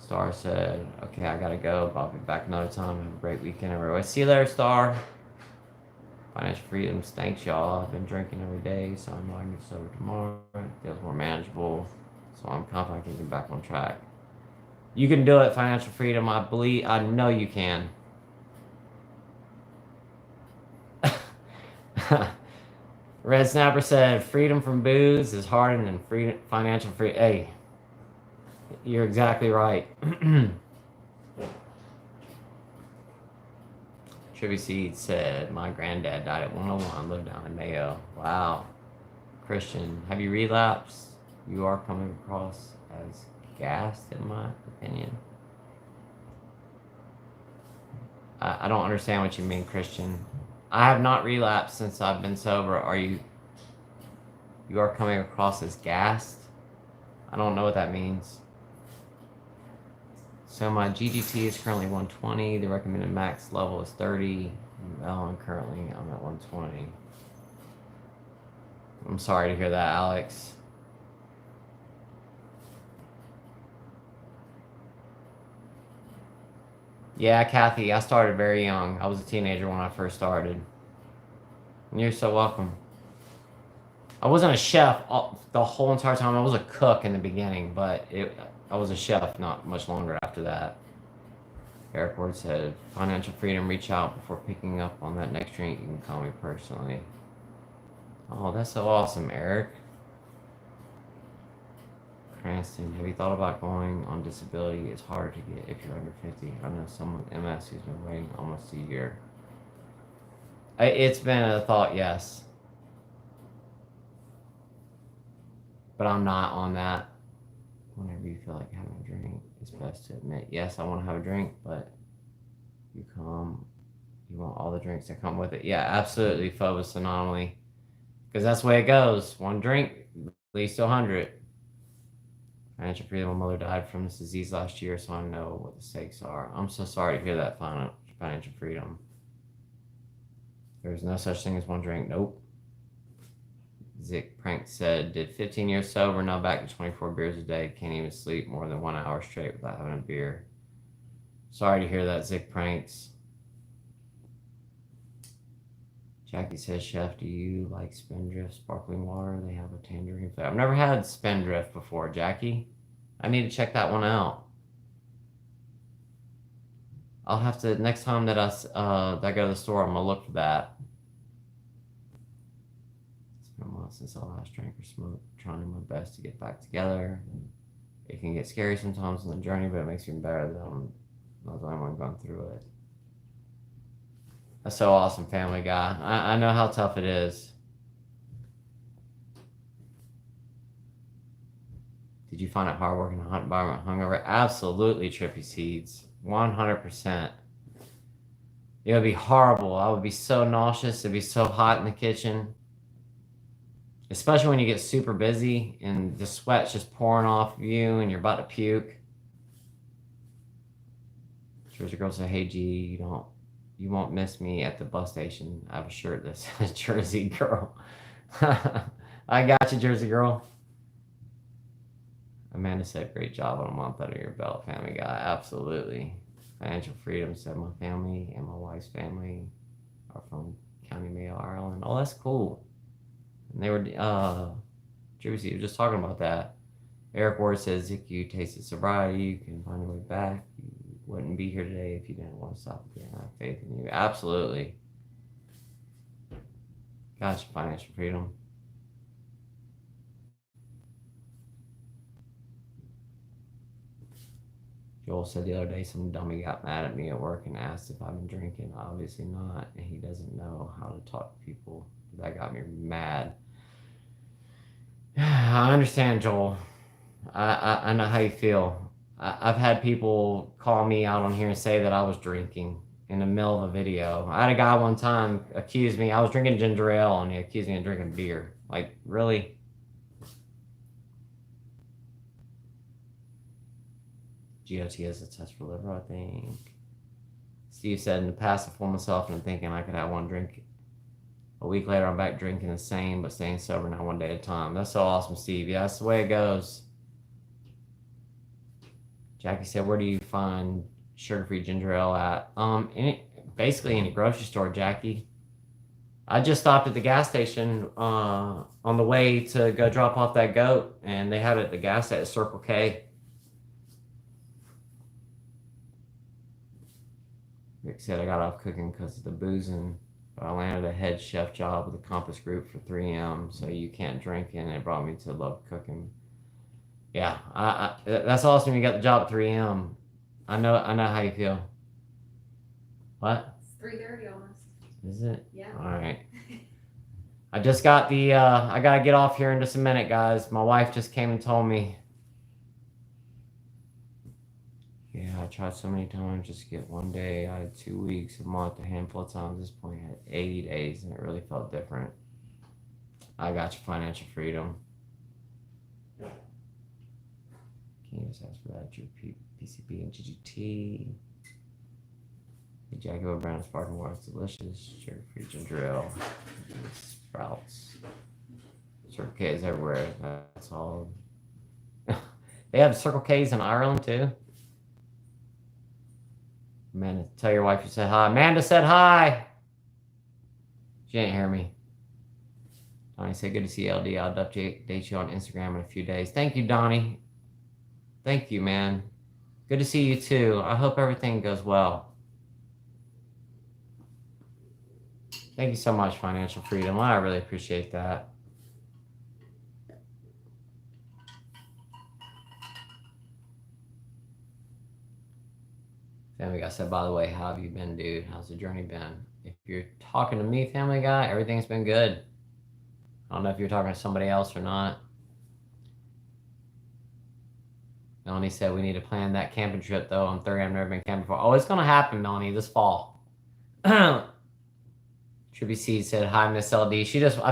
Star said, okay, I gotta go, but I'll be back another time. Have a great weekend, everybody. See you later, Star. Financial freedoms, thanks y'all. I've been drinking every day, so I'm not gonna get sober tomorrow. It feels more manageable, so I'm confident I can get back on track. You can do it, financial freedom. I know you can. Red Snapper said, freedom from booze is harder than financial freedom. Hey, you're exactly right. Trivy Seed said, my granddad died at 101, lived down in Mayo. Wow. Christian, have you relapsed? You are coming across as gassed, in my opinion. I don't understand what you mean, Christian. I have not relapsed since I've been sober. You are coming across as gassed? I don't know what that means. So my GGT is currently 120. The recommended max level is 30. Well, I'm at 120. I'm sorry to hear that, Alex. Yeah, Kathy, I started very young. I was a teenager when I first started. You're so welcome. I wasn't a chef the whole entire time. I was a cook in the beginning, but I was a chef not much longer after that. Eric Ward said, financial freedom, reach out before picking up on that next drink. You can call me personally. Oh, that's so awesome, Eric. Cranston, have you thought about going on disability? It's hard to get if you're under 50. I know someone with MS who's been waiting almost a year. It's been a thought, yes. But I'm not on that. Whenever you feel like having a drink, it's best to admit, yes, I want to have a drink, but you want all the drinks that come with it. Yeah, absolutely, Phobos Anomaly. Because that's the way it goes. One drink leads to 100. Financial freedom. My mother died from this disease last year, so I know what the stakes are. I'm so sorry to hear that, financial freedom. There's no such thing as one drink. Nope. Zick Prank said, did 15 years sober, now back to 24 beers a day. Can't even sleep more than 1 hour straight without having a beer. Sorry to hear that, Zick Pranks. Jackie says, Chef, do you like Spindrift sparkling water? They have a tangerine flavor. I've never had Spindrift before, Jackie. I need to check that one out. I'll have to, next time that I go to the store, I'm going to look for that. It's been a while since I last drank or smoked. Trying my best to get back together. It can get scary sometimes on the journey, but it makes me better that I'm not the only one going through it. That's so awesome, Family Guy. I know how tough it is. Did you find it hard working in a hot environment, hungover? Absolutely, Trippy Seeds. 100%. It would be horrible. I would be so nauseous. It'd be so hot in the kitchen. Especially when you get super busy and the sweat's just pouring off of you and you're about to puke. Jersey Girl said, hey, G, you won't miss me at the bus station. I have a shirt that says Jersey Girl. I got you, Jersey Girl. Amanda said, great job on a month under your belt, Family Guy. Absolutely. Financial freedom said, my family and my wife's family are from County Mayo, Ireland. Oh, that's cool. And they were, Juicy, you were just talking about that. Eric Ward says, if you tasted sobriety, you can find your way back. You wouldn't be here today if you didn't want to stop again. I have faith in you. Absolutely. Gotcha, financial freedom. Joel said the other day some dummy got mad at me at work and asked if I've been drinking. Obviously not, and he doesn't know how to talk to people. That got me mad. I understand, Joel. I know how you feel. I've had people call me out on here and say that I was drinking in the middle of a video. I had a guy one time accuse me. I was drinking ginger ale, and he accused me of drinking beer. Like, really? GOT is a test for liver, I think. Steve said, in the past, I fooled myself into thinking I could have one drink. A week later, I'm back drinking the same, but staying sober now, one day at a time. That's so awesome, Steve. Yeah, that's the way it goes. Jackie said, where do you find sugar-free ginger ale at? Basically any grocery store, Jackie. I just stopped at the gas station on the way to go drop off that goat, and they had it at the gas at Circle K. Rick said, I got off cooking because of the boozing, but I landed a head chef job with the Compass Group for 3M, so you can't drink, and it brought me to love cooking. Yeah, that's awesome. You got the job at 3M. I know how you feel. What? It's 3:30 almost. Is it? Yeah. All right. I just got the, I got to get off here in just a minute, guys. My wife just came and told me. Yeah, I tried so many times just to get one day. I had 2 weeks, a month, a handful of times. At this point, I had 80 days, and it really felt different. I got your financial freedom. Can you just ask for that? Your PCP and GGT. The Jaguar Brown Sparkling Water is delicious. Sugar-free ginger ale. Sprouts. Circle K's everywhere. That's all. They have Circle K's in Ireland too. Amanda, tell your wife you said hi. Amanda said hi. She didn't hear me. Donnie said, good to see you, LD. I'll update you on Instagram in a few days. Thank you, Donnie. Thank you, man. Good to see you too. I hope everything goes well. Thank you so much, Financial Freedom. I really appreciate that. Family Guy said, by the way, how have you been, dude? How's the journey been? If you're talking to me, Family Guy, everything's been good. I don't know if you're talking to somebody else or not. Melanie said, we need to plan that camping trip, though. I'm 30. I've never been camping before. Oh, it's going to happen, Melanie, this fall. Trippy C said, hi, Miss LD. I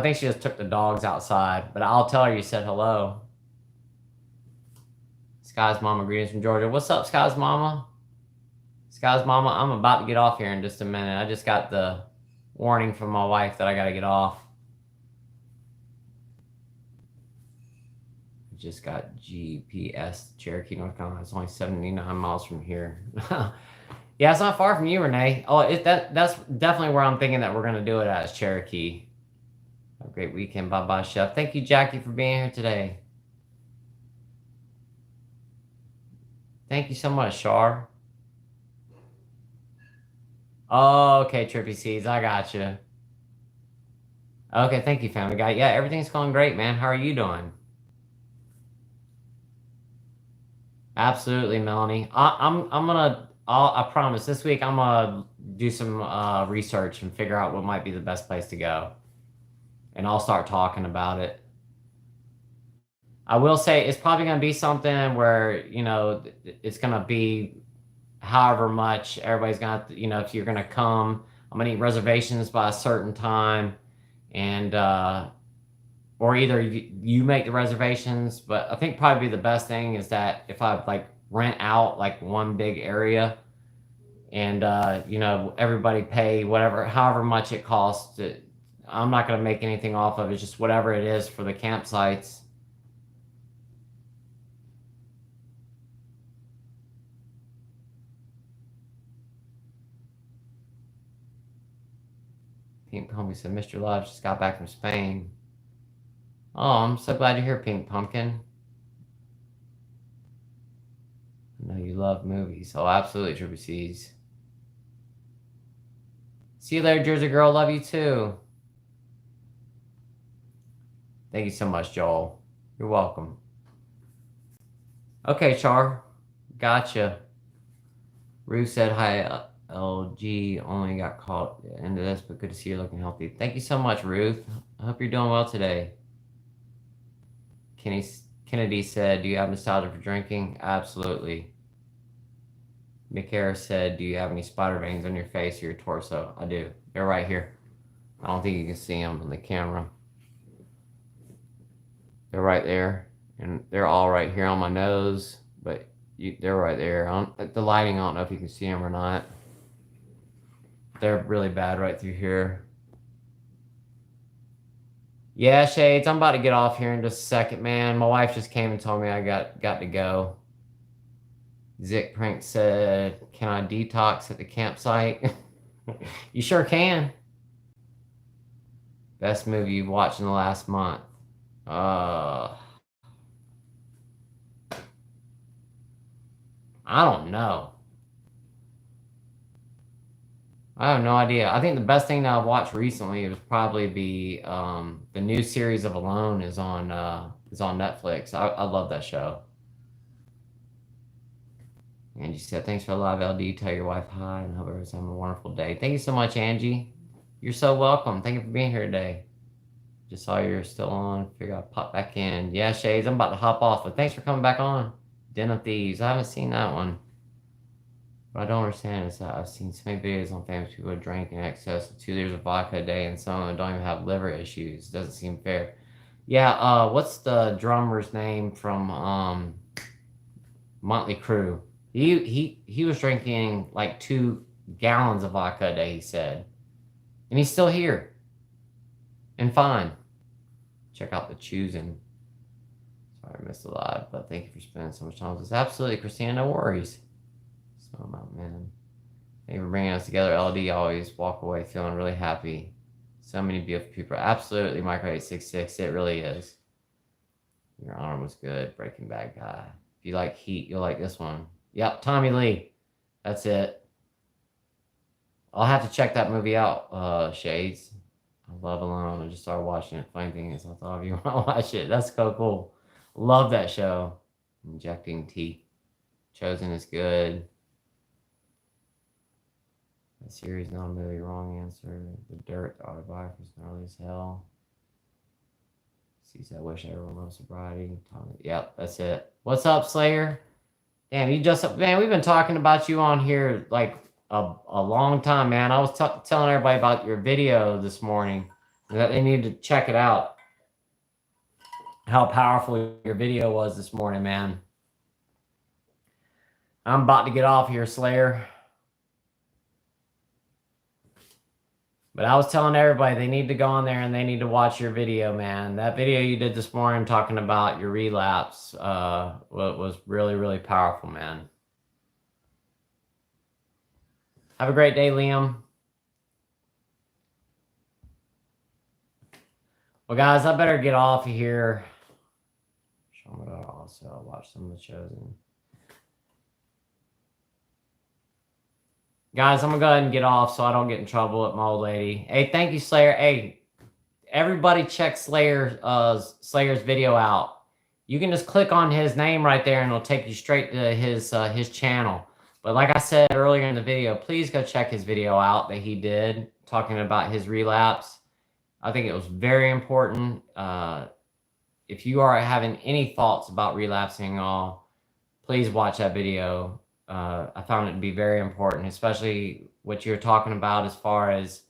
think she just took the dogs outside, but I'll tell her you said hello. Sky's Mama, greetings from Georgia. What's up, Sky's Mama? Sky's Mama, I'm about to get off here in just a minute. I just got the warning from my wife that I got to get off. I just got GPS, Cherokee, North Carolina. It's only 79 miles from here. Yeah, it's not far from you, Renee. Oh, that's definitely where I'm thinking that we're going to do it at, is Cherokee. Have a great weekend. Bye-bye, Chef. Thank you, Jackie, for being here today. Thank you so much, Shar. Oh, okay, Trippy Seeds. I got you. Okay, thank you, Family Guy. Yeah, everything's going great, man. How are you doing? Absolutely, Melanie. I promise this week I'm gonna do some research and figure out what might be the best place to go, and I'll start talking about it. I will say it's probably gonna be something where it's gonna be however much everybody's gonna if you're gonna come, I'm gonna need reservations by a certain time, and or either you make the reservations, but I think probably the best thing is that if I rent out one big area and everybody pay however much it costs. I'm not going to make anything off of it. It's just whatever it is for the campsites. Pink Pumpkin said, Mr. Lodge just got back from Spain. Oh, I'm so glad you're here, Pink Pumpkin. I know you love movies. Oh, absolutely, Triple C's. See you later, Jersey Girl. Love you too. Thank you so much, Joel. You're welcome. Okay, Char. Gotcha. Ruth said, hi, LG. Only got caught into this, but good to see you looking healthy. Thank you so much, Ruth. I hope you're doing well today. Kennedy said, do you have nostalgia for drinking? Absolutely. Mick Harris said, do you have any spider veins on your face or your torso? I do. They're right here. I don't think you can see them on the camera. They're right there. And they're all right here on my nose. But They're right there. The lighting, I don't know if you can see them or not. They're really bad right through here. Yeah, Shades, I'm about to get off here in just a second, man. My wife just came and told me I got to go. Zick Prank said, can I detox at the campsite? You sure can. Best movie you've watched in the last month. I don't know. I have no idea. I think the best thing that I've watched recently would probably be the new series of Alone is on Netflix. I love that show. Angie said, thanks for the live LD. Tell your wife hi and hope everyone's having a wonderful day. Thank you so much, Angie. You're so welcome. Thank you for being here today. Just saw you're still on. Figure I'll pop back in. Yeah, Shades, I'm about to hop off, but thanks for coming back on. Den of Thieves. I haven't seen that one. What I don't understand is that I've seen so many videos on famous people who drink in excess of 2 liters of vodka a day, and some of them don't even have liver issues. Doesn't seem fair. Yeah, what's the drummer's name from Motley Crue? He was drinking like 2 gallons of vodka a day, he said. And he's still here. And fine. Check out the choosing. Sorry I missed a lot, but thank you for spending so much time with us. Absolutely, Christina, no worries. So man. Thank you for bringing us together. LD, always walk away feeling really happy. So many beautiful people. Absolutely, Micro866. It really is. Your arm was good. Breaking Bad guy. If you like Heat, you'll like this one. Yep, Tommy Lee. That's it. I'll have to check that movie out, Shades. I love Alone. I just started watching it. Funny thing is, I thought if you want to watch it, that's so cool. Love that show. Injecting teeth. Chosen is good. That series, not a movie. Wrong answer. The Dirt, the autobiography is gnarly as hell. Sees I wish everyone loved sobriety. Yep, that's it. What's up, Slayer? Damn, man, we've been talking about you on here like a long time, man. I was telling everybody about your video this morning that they need to check it out. How powerful your video was this morning, man. I'm about to get off here, Slayer. But I was telling everybody they need to go on there and they need to watch your video, man. That video you did this morning talking about your relapse was really, really powerful, man. Have a great day, Liam. Well, guys, I better get off of here. Show me that also. I'll watch some of the shows. Guys, I'm going to go ahead and get off so I don't get in trouble with my old lady. Hey, thank you, Slayer. Hey, everybody check Slayer's video out. You can just click on his name right there and it'll take you straight to his channel. But like I said earlier in the video, please go check his video out that he did talking about his relapse. I think it was very important. If you are having any thoughts about relapsing at all, please watch that video. I found it to be very important, especially what you're talking about as far as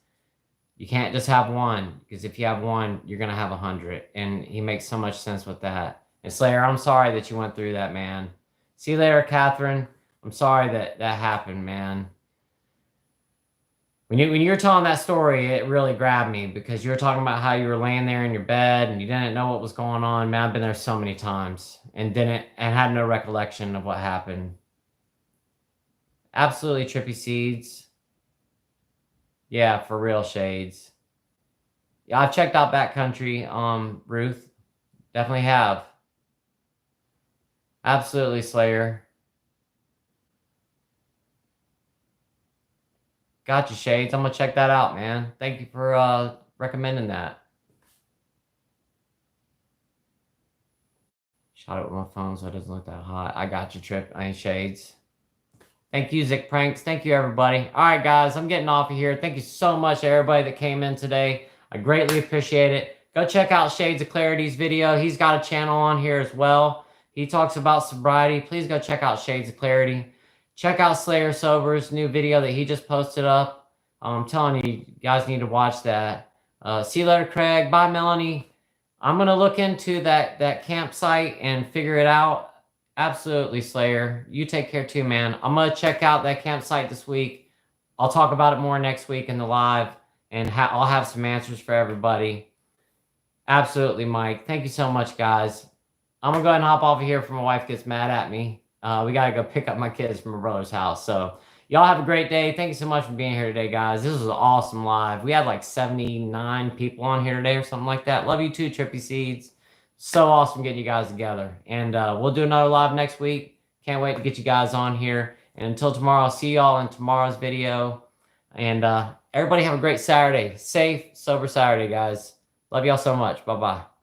you can't just have one, because if you have one, you're going to have 100. And he makes so much sense with that. And Slayer, I'm sorry that you went through that, man. See you later, Catherine. I'm sorry that happened, man. When you were telling that story, it really grabbed me because you were talking about how you were laying there in your bed and you didn't know what was going on. Man, I've been there so many times and had no recollection of what happened. Absolutely trippy seeds. Yeah, for real, Shades. Yeah, I've checked out Backcountry, Ruth. Definitely have. Absolutely, Slayer. Gotcha, Shades. I'm going to check that out, man. Thank you for recommending that. Shot it with my phone so it doesn't look that hot. I got you, Trip. I ain't Shades. Thank you, Zick Pranks. Thank you, everybody. All right, guys, I'm getting off of here. Thank you so much to everybody that came in today. I greatly appreciate it. Go check out Shades of Clarity's video. He's got a channel on here as well. He talks about sobriety. Please go check out Shades of Clarity. Check out Slayer Sober's new video that he just posted up. I'm telling you, you guys need to watch that. See you later, Craig. Bye, Melanie. I'm going to look into that campsite and figure it out. Absolutely, Slayer. You take care too, man. I'm gonna check out that campsite this week. I'll talk about it more next week in the live, and I'll have some answers for everybody. Absolutely, Mike. Thank you so much, guys. I'm gonna go ahead and hop off of here before my wife gets mad at me. We gotta go pick up my kids from my brother's house. So y'all have a great day. Thank you so much for being here today, guys. This was an awesome live. We had like 79 people on here today or something like that. Love you too, Trippy Seeds. So awesome getting you guys together. And we'll do another live next week. Can't wait to get you guys on here. And until tomorrow, I'll see y'all in tomorrow's video. And everybody have a great Saturday. Safe, sober Saturday, guys. Love y'all so much. Bye-bye.